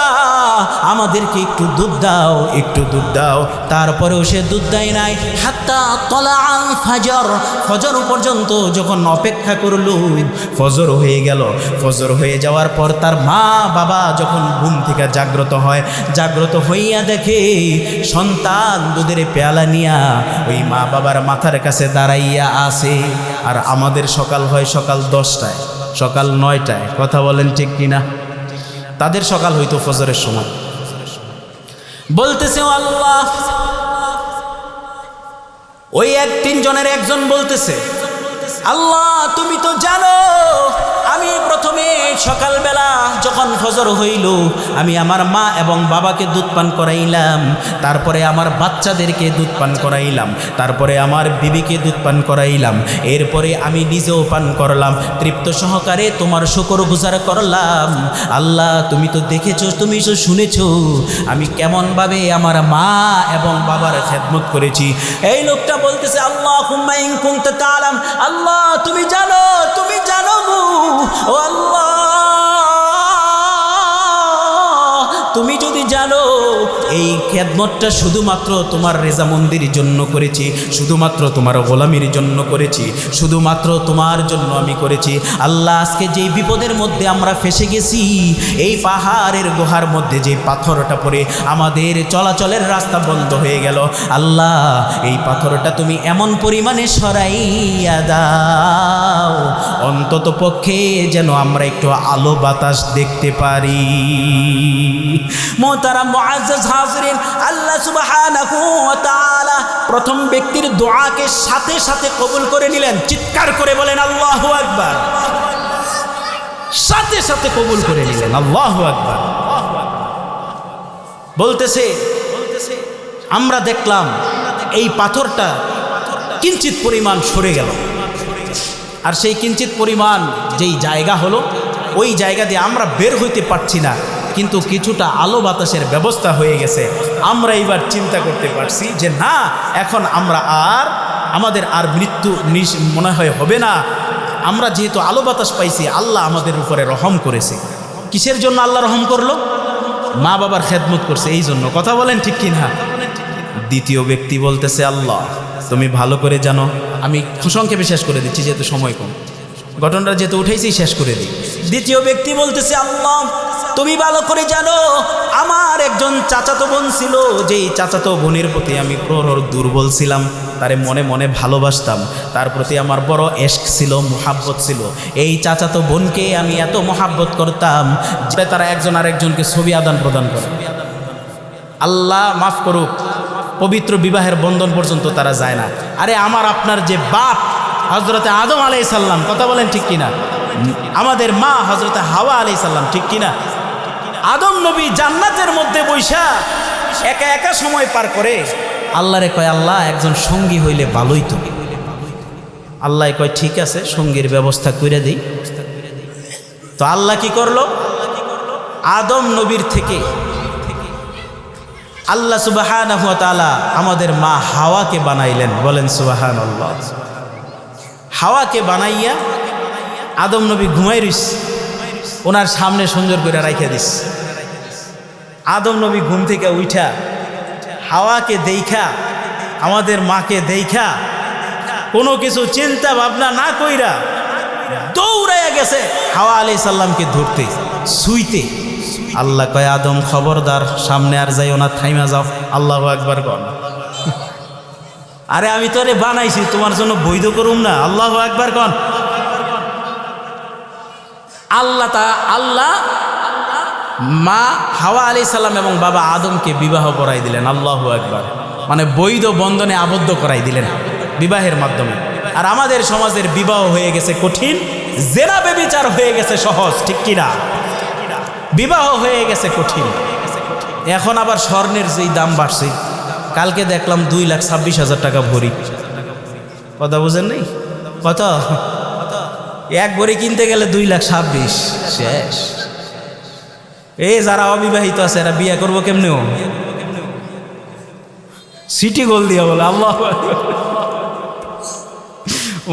আমাদেরকে একটু দুধ দাও, একটু দুধ দাও। তারপরেও সে দুধ দেয় নাই। হাত্তা তলা আল ফাজর, ফজর পর্যন্ত যখন অপেক্ষা করল, ফজর হয়ে গেল। ফজর হয়ে যাওয়ার পর তার মা বাবা যখন ঘুম থেকে জাগ্রত হয়, জাগ্রত হইয়া দেখে সন্তান দুধের পেয়ালা নিয়া ওই মা বাবার মাথার কাছে দাঁড়াইয়া আছে। আর আমাদের সকাল হয় সকাল 10টায়, সকাল 9টায়, কথা বলেন ঠিক কিনা? তাদের সকাল হইতো ফজরের সময়। বলতেছে ও আল্লাহ, ওই 1-3 জনের একজন বলতেছে আল্লাহ তুমি তো জানো আমি প্রথমে সকালবেলা যখন ফজর হইল আমি আমার মা এবং বাবাকে দুধ পান করাইলাম, তারপরে আমার বাচ্চাদেরকে দুধ পান করাইলাম, তারপরে আমার বিবিকে দুধ পান করাইলাম, এরপরে আমি নিজেও পান করলাম, তৃপ্ত সহকারে তোমার শুকরগুজার করলাম। আল্লাহ তুমি তো দেখেছো, তুমি তো শুনেছো আমি কেমনভাবে আমার মা এবং বাবার খেদমত করেছি। এই লোকটা বলতেছে আল্লাহুম্মা ইন কুনতা তাআলাম, আল্লাহ তুমি জানো, তুমি জানো গো, ও আল্লাহ তুমি যদি জানো এই খেদমতটা শুধুমাত্র তোমার রেজামন্দির জন্য করেছি, শুধুমাত্র তোমার গোলামির জন্য করেছি, শুধুমাত্র তোমার জন্য আমি করেছি। আল্লাহ আজকে যেই বিপদের মধ্যে আমরা ফেসে গেছি, এই পাহাড়ের গুহার মধ্যে যে পাথরটা পড়ে আমাদের চলাচলের রাস্তা বন্ধ হয়ে গেল, আল্লাহ এই পাথরটা তুমি এমন পরিমাণে সরাইয়া দাও অন্তত পক্ষে যেন আমরা একটু আলো বাতাস দেখতে পারি। মোহতারাম মুআজ্জাজ হাজিরিন, আল্লাহ সুবহানাহু ওয়া তাআলা প্রথম ব্যক্তির দোয়াকে সাথে সাথে কবুল করে নিলেন। চিৎকার করে বলেন আল্লাহু আকবার। সাথে সাথে কবুল করে নিলেন, আল্লাহু আকবার। বলতেছে আমরা দেখলাম এই পাথরটা কিঞ্চিত পরিমাণ সরে গেল, আর সেই কিঞ্চিত পরিমাণ যেই জায়গা হলো ওই জায়গা দিয়ে আমরা বের হইতে পারছি না, কিন্তু কিছুটা আলো বাতাসের ব্যবস্থা হয়ে গেছে। আমরা এবার চিন্তা করতে পারছি যে না, এখন আমরা আমাদের আর মৃত্যু মনে হয় হবে না। আমরা যেহেতু আলো বাতাস পাইছি, আল্লাহ আমাদের উপরে রহম করেছে। কিসের জন্য আল্লাহ রহম করলো? মা বাবার খেদমত করছে এই জন্য। কথা বলেন ঠিক কিনা? দ্বিতীয় ব্যক্তি বলতেছে আল্লাহ তুমি ভালো করে জানো, আমি সংক্ষেপে শেষ করে দিচ্ছি যেহেতু সময় কম, ঘটনাটা যেহেতু উঠেছি শেষ করে দিই। দ্বিতীয় ব্যক্তি বলতেছে আল্লাহ তুমি ভালো করে জানো আমার একজন চাচাতো বোন ছিল, যেই চাচাতো বোনের প্রতি আমি প্রহর দুর্বল ছিলাম, তারে মনে মনে ভালোবাসতাম, তার প্রতি আমার বড় এশক ছিল, মোহাব্বত ছিল। এই চাচাতো বোনকে আমি এত মোহাব্বত করতাম যে তারা একজন আরেকজনকে ছবি আদান প্রদান করে। আল্লাহ মাফ করুক, পবিত্র বিবাহের বন্ধন পর্যন্ত তারা যায় না। আরে আমার আপনার যে বাপ হযরতে আদম আলাইহিস সালাম, কথা বলেন ঠিক কিনা? আমাদের মা হযরতে হাওয়া আলাইহিস সালাম, ঠিক কিনা? আদম নবী জান্নাতের মধ্যে বৈশা একা একা সময় পার করে। আল্লাহরে কয় আল্লাহ একজন সঙ্গী হইলে ভালোই তো। আল্লাহ কয় ঠিক আছে, সঙ্গীর ব্যবস্থা করে দিই। তো আল্লাহ কি করলো? আদম নবীর থেকে আল্লাহ সুবহানাহু ওয়া তাআলা আমাদের মা হাওয়াকে বানাইলেন। বলেন সুবহানাল্লাহ। হাওয়াকে বানাইয়া আদম নবী ঘুমাই রইস, ওনার সামনে সুন্দর করে রাইখা দিস। আদম নবী ঘুম থেকে উঠা হাওয়াকে দেইখা, আমাদের মাকে দেইখা, কোনো কিছু চিন্তা ভাবনা না কইরা দৌড়াইয়া গেছে হাওয়া আলাইহিস সালামকে ধরতে, শুইতে। আল্লাহ কয় আদম খবরদার, সামনে আর যাইও না, থাইমা যাও। আল্লাহু আকবার কর। আরে আমি তোরে বানাইছি তোমার জন্য বৈধ করুম না? আল্লাহু আকবার কর। আল্লাহ মা হাওয়া আলাইহিস সালাম এবং বাবা আদমকে বিবাহ করাই দিলেন। আল্লাহু আকবার। মানে বৈধ বন্ধনে আবদ্ধ করাই দিলেন বিবাহের মাধ্যমে। আর আমাদের সমাজের বিবাহ হয়ে গেছে কঠিন, জেনা বেবিচার হয়ে গেছে সহজ, ঠিক কিনা? বিবাহ হয়ে গেছে কঠিন। এখন আবার স্বর্ণের যেই দাম বাড়ছে, কালকে দেখলাম 2,26,000 টাকা ভরি। কথা বুঝেন নাই? কত? এক ভরি কিনতে গেলে 2,26,000 শেষ। এই যারা অবিবাহিত আছে এরা বিয়ে করবো কেমনেও? সিটি গোল দিয়া বলে আল্লাহ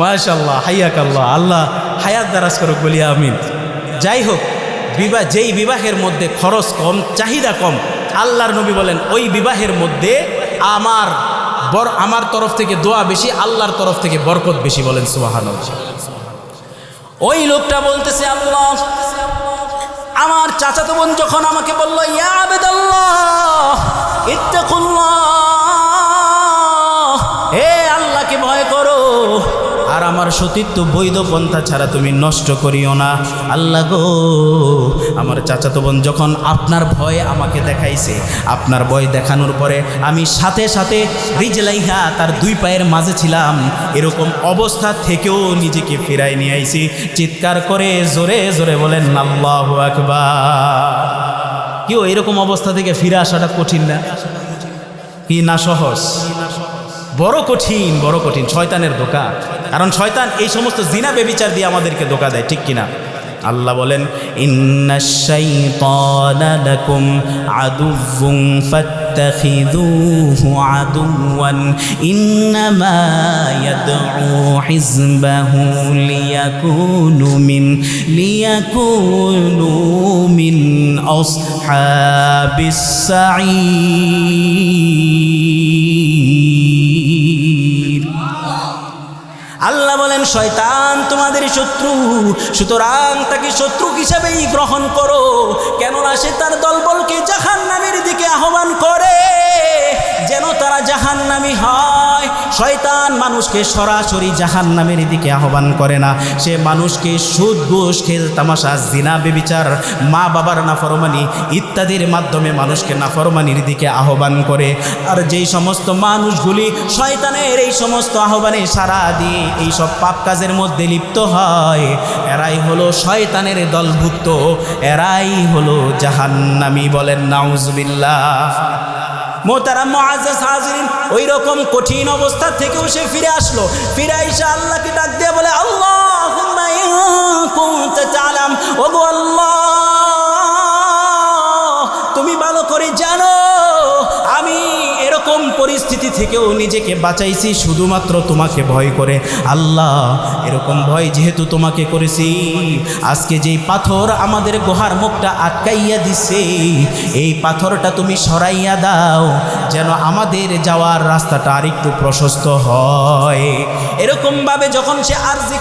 মাশাআল্লাহ, হাইয়াকাল্লাহ, আল্লাহ হায়াত দারাজ করুক বলি আমিন। যাই হোক, যেই বিবাহের মধ্যে খরচ কম, চাহিদা কম, আল্লাহর নবী বলেন ওই বিবাহের মধ্যে আমার তরফ থেকে দোয়া বেশি, আল্লাহর তরফ থেকে বরকত বেশি। বলেন সুবহানাল্লাহ। ওই লোকটা বলতেছে, আল্লাহ, আমার চাচাতো বোন যখন আমাকে বলল, ইয়া আবেদাল্লাহ ইত্তাকুল্লাহ, হে আল্লাহকে ভয় করো, আর আমার সতীত্ব বৈধ পন্থা ছাড়া তুমি নষ্ট করিও না। আল্লাহ গো, আমার চাচাতো বোন যখন আপনার ভয় আমাকে দেখাইছে, আপনার ভয় দেখানোর পরে আমি সাথে সাথে রিজলাইহা, তার 2 পায়ের মাঝে ছিলাম, এরকম অবস্থা থেকেও নিজেকে ফিরাই নিয়ে আইছি। চিৎকার করে জোরে জোরে বলেন আল্লাহু আকবার। কেউ এরকম অবস্থা থেকে ফিরে আসাটা কঠিন না? কি না সহজ? বড় কঠিন, বড় কঠিন। শয়তানের ধোঁকা, কারণ শয়তান এই সমস্ত জিনা বেবিচার দিয়ে আমাদেরকে ধোঁকা দেয়, ঠিক কিনা? আল্লাহ বলেন, ইন্নাশ শাইতানা লাকুম আদুউন ফাত্তাখিযুহু আদুওয়ান ইন্নামা ইয়াদউ হিজবাহু লিয়াকুনু মিন আসহাবিস সাঈর। আল্লাহ বলেন, শয়তান তোমাদের শত্রু, সুতরাং তাকে শত্রু হিসাবেই গ্রহণ করো, কেননা সে তার দলবলকে জাহান্নামের দিকে আহ্বান করে যেন তারা জাহান্নামী হয়। শয়তান মানুষকে সরাসরি জাহান্নামের দিকে আহ্বান করে না, সে মানুষকে সুদ ঘুষ খেল তামাশা জিনা বেবিচার মা বাবার নাফরমানি ইত্যাদির মাধ্যমে মানুষকে নাফরমানির দিকে আহ্বান করে। আর যেই সমস্ত মানুষগুলি শয়তানের এই সমস্ত আহ্বানে সাড়া দিয়ে এই সব পাপ কাজের মধ্যে লিপ্ত হয়, এরাই হলো শয়তানের দলভুক্ত, এরাই হলো জাহান্নামী। বলেন নাউজুবিল্লাহ। মোহতারাম মুআজ্জাজ হাজিরিন, ওই রকম কঠিন অবস্থা থেকেও সে ফিরে আসলো। ফিরে এসে আল্লাহকে ডাক দিয়ে বলে, আল্লাহুম্মা ইন কুনতা তা'লাম, ওগো আল্লাহ, তুমি ভালো করে জানো আমি এরকম পরিস্থিতি থেকেও নিজেকে বাঁচাইছি শুধুমাত্র তোমাকে ভয় করে। আল্লাহ, এরকম ভয় যেহেতু তোমাকে করেছি, আজকে যেই পাথর আমাদের গুহার মুখটা আটকাইয়া দিছে, এই পাথরটা তুমি সরাইয়া দাও, যেন আমাদের যাওয়ার রাস্তাটা আরেকটু প্রশস্ত হয়। এরকমভাবে যখন সে আরজি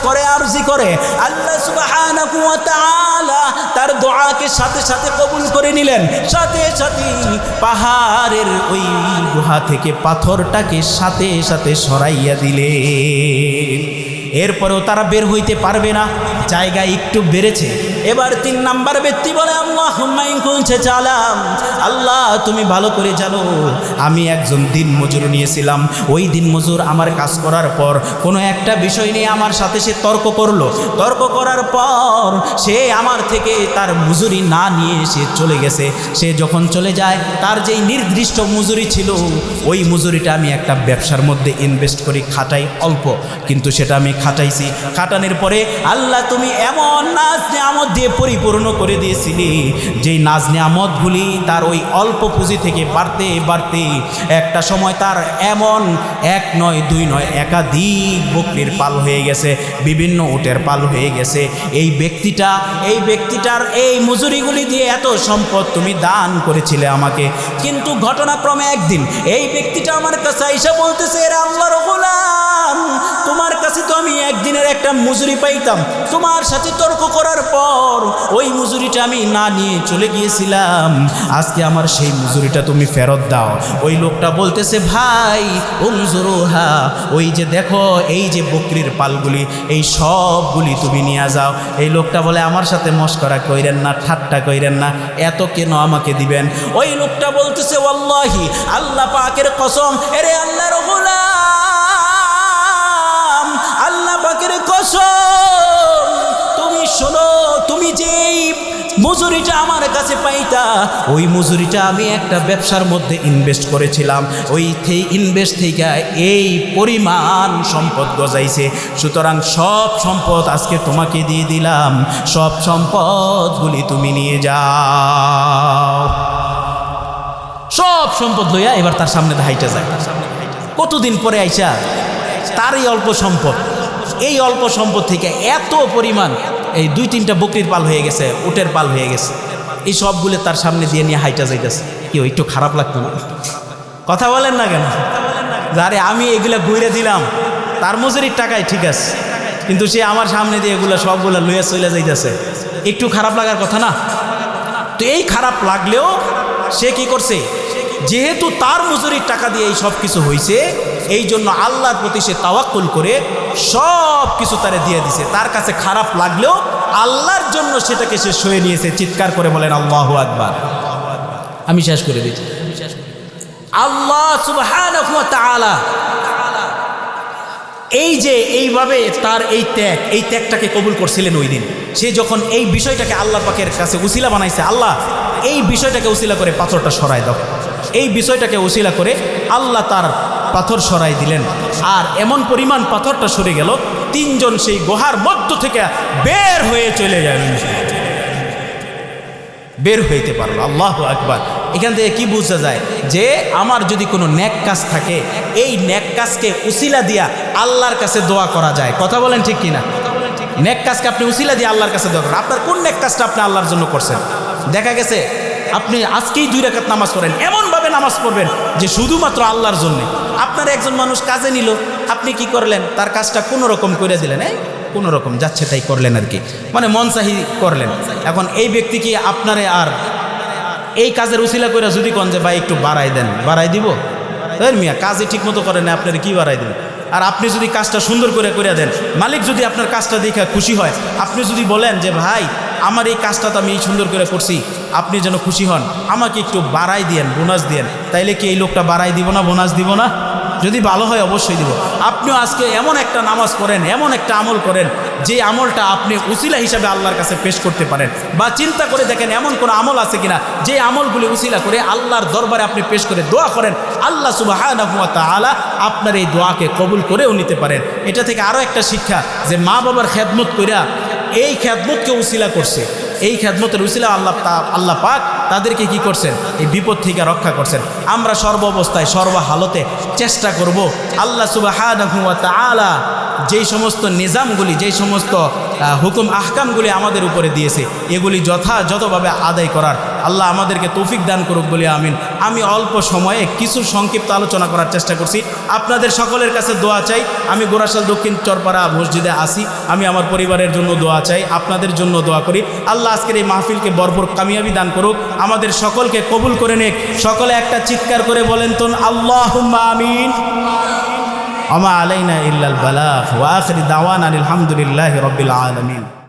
করে আল্লাহ সুবহানাহু ওয়া তাআলা তার দোয়াকে সাথে সাথে কবুল করে নিলেন। সাথে সাথে পাহাড়ের ওই গুহা থেকে পাথরটাকে সাথে সাথে সরাইয়া দিলেন। এরপরেও তারা বের হইতে পারবে না, জায়গা একটু বেড়েছে। এবার 3 নাম্বার ব্যক্তি বলে, আল্লাহুম্মা ইন কুনতা তা'লাম, আল্লাহ তুমি ভালো করে জানো আমি একজন দিনমজুর নিয়েছিলাম। ওই দিনমজুর আমার কাজ করার পর কোনো একটা বিষয় নিয়ে আমার সাথে সে তর্ক করলো। তর্ক করার পর সে আমার থেকে তার মজুরি না নিয়ে সে চলে গেছে। সে যখন চলে যায়, তার যেই নির্দিষ্ট মজুরি ছিল, ওই মজুরিটা আমি একটা ব্যবসার মধ্যে ইনভেস্ট করি, খাটাই অল্প, কিন্তু সেটা আমি খাটাইছি। খাটানোর পরে আল্লাহ তুমি এমন নাজ নিয়ামত দিয়ে পরিপূর্ণ করে দিয়েছিলি, যেই নাজ নিয়ামতগুলি তার ওই অল্প পুঁজি থেকে বাড়তে বাড়তে একটা সময় তার এমন 1 নয় 2 নয় একাধিক বকরির পাল হয়ে গেছে, বিভিন্ন উটের পাল হয়ে গেছে। এই ব্যক্তিটার এই মজুরিগুলি দিয়ে এত সম্পদ তুমি দান করেছিলে আমাকে। কিন্তু ঘটনাক্রমে একদিন এই ব্যক্তিটা আমার কাছে আইসা বলতেছে, এরা আল্লাহর গোলাম, তোমার কাছে তো আমি একদিনের একটা মজুরি পাইতাম, তোমার সাথে তর্ক করার পর ওই মজুরিটা আমি না নিয়ে চলে গিয়েছিলাম, আজকে আমার সেই মজুরিটা তুমি ফেরত দাও। ওই লোকটা বলতেছে, ভাই উনজুরুহা, ওই যে দেখো এই যে বকরির পালগুলি, এই সবগুলি তুমি নিয়ে যাও। এই লোকটা বলে, আমার সাথে মশকরা কইরেন না, ঠাট্টা কইরেন না, এত কেন আমাকে দিবেন? ওই লোকটা বলতেছে, ওয়াল্লাহি আল্লাহ পাকের কসম, এরে আল্লাহর গোলাম, আল্লাহ পাকের কসম, মজুরিটা আমার কাছে পাইতা, ওই মজুরিটা আমি একটা ব্যবসার মধ্যে ইনভেস্ট করেছিলাম, ওই ইনভেস্ট থেকে এই পরিমাণ সম্পদ গজাইছে। সুতরাং সব সম্পদ আজকে তোমাকে দিয়ে দিলাম, সব সম্পদগুলি তুমি নিয়ে যাও। সব সম্পদ লইয়া এবার তার সামনে হাইটা যায়। কতদিন পরে আইসা তার এই অল্প সম্পদ, এই অল্প সম্পদ থেকে এত পরিমাণ, এই 2-3টা বকরির পাল হয়ে গেছে, উটের পাল হয়ে গেছে, এই সবগুলো তার সামনে দিয়ে নিয়ে হাইটা যাইতেছে। কি একটু খারাপ লাগতো না? কথা বলেন না কেন? যারে আমি এগুলা ঘুরে দিলাম তার মজুরির টাকায় ঠিক আছে, কিন্তু সে আমার সামনে দিয়ে এগুলো সবগুলো লইয়া চলে যাইতেছে, একটু খারাপ লাগার কথা না? তো এই খারাপ লাগলেও সে কি করছে, যেহেতু তার মজুরির টাকা দিয়ে এই সব কিছু হয়েছে, এই জন্য আল্লাহর প্রতি সে তাওয়াক্কুল করে সব কিছু তারে দিয়ে দিছে। তার কাছে খারাপ লাগলেও আল্লাহর জন্য সেটাকে সে সয়ে নিয়েছে। চিৎকার করে বলেন আল্লাহু আকবার। আমি শেষ করে দিচ্ছি। আল্লাহ সুবহানাহু ওয়া তাআলা এই যে এইভাবে তার এই ত্যাগটাকে কবুল করছিলেন ওই দিন। সে যখন এই বিষয়টাকে আল্লাহ পাকের কাছে উসিলা বানাইছে, আল্লাহ এই বিষয়টাকে উসিলা করে পাথরটা সরাই দাও, এই বিষয়টাকে উসিলা করে আল্লাহ তার পাথর সরাই দিলেন। আর এমন পরিমাণ পাথরটা সরে গেল, 3 জন সেই গুহার মধ্য থেকে বের হয়ে চলে যায়, বের হইতে পারলো। আল্লাহু আকবার। এখান থেকে কি বোঝা যায় যে আমার যদি কোনো নেক কাজ থাকে, এই নেক কাজকে উসিলা দিয়া আল্লাহর কাছে দোয়া করা যায়। কথা বলেন ঠিক কিনা? নেক কাজকে আপনি উসিলা দিয়ে আল্লাহর কাছে দোয়া করেন। আপনার কোন নেক কাজটা আপনি আল্লাহর জন্য করছেন? দেখা গেছে আপনি আজকেই 2 রাকাত নামাজ পড়েন, এমনভাবে নামাজ পড়বেন যে শুধুমাত্র আল্লাহর জন্যে। আপনার একজন মানুষ কাজে নিল, আপনি কি করলেন, তার কাজটা কোনো রকম করে দিলেন, কোনো রকম যাচ্ছে তাই করলেন আর কি, মানে মন চাহি করলেন। এখন এই ব্যক্তি কি আপনারে আর এই কাজের উসিলা করে যদি কোন যে ভাই একটু বাড়াই দেন, বাড়াই দিব? মিয়া কাজে ঠিক মতো করেন না, আপনার কি বাড়াই দেবেন? আর আপনি যদি কাজটা সুন্দর করে দেন, মালিক যদি আপনার কাজটা দেখে খুশি হয়, আপনি যদি বলেন যে ভাই আমার এই কাজটা তো আমি সুন্দর করে করছি, আপনি যেন খুশি হন, আমাকে একটু বাড়াই দিয়েন, বোনাস দিয়েন, তাইলে কি এই লোকটা বাড়াই দিব না, বোনাস দিব না? যদি ভালো হয় অবশ্যই দিব। আপনিও আজকে এমন একটা নামাজ পড়েন, এমন একটা আমল করেন, যে আমলটা আপনি উসিলা হিসাবে আল্লাহর কাছে পেশ করতে পারেন। বা চিন্তা করে দেখেন এমন কোনো আমল আছে কিনা যে আমলগুলি উসিলা করে আল্লাহর দরবারে আপনি পেশ করে দোয়া করেন, আল্লাহ সুবহানাহু ওয়া তাআলা আপনার এই দোয়াকে কবুল করেও নিতে পারেন। এটা থেকে আরও একটা শিক্ষা, যে মা বাবার খেদমত কইরা এই খেদমতকে উসিলা করছে, এই খেদমতের উসিলা আল্লাহ পাক তাদেরকে কি করছেন, এই বিপদ থেকে রক্ষা করছেন। আমরা সর্ব অবস্থায় সর্বহালতে চেষ্টা করব আল্লাহ সুবহানাহু ওয়া তাআলা যেই সমস্ত নিজামগুলি, যেই সমস্ত হুকুম আহকামগুলি আমাদের উপরে দিয়েছে, এগুলি যথাযথভাবে আদায় করার আল্লাহ আমাদেরকে তৌফিক দান করুক বলে আমিন। আমি অল্প সময়ে কিছু সংক্ষিপ্ত আলোচনা করার চেষ্টা করছি। আপনাদের সকলের কাছে দোয়া চাই। আমি গোরাশাল দক্ষিণ চরপাড়া মসজিদে আসি, আমি আমার পরিবারের জন্য দোয়া চাই, আপনাদের জন্য দোয়া করি। আল্লাহ আজকের এই মাহফিলকে বরপুর কামিয়াবি দান করুক, আমাদের সকলকে কবুল করে নেক। সকলে একটা চিৎকার করে বলেন তো আল্লাহুম্মা আমিন। ওয়া মা আলাইনা ইল্লাল বালাগ ওয়া আখিরু দাওয়ানা আলহামদুলিল্লাহি রাব্বিল আলামিন।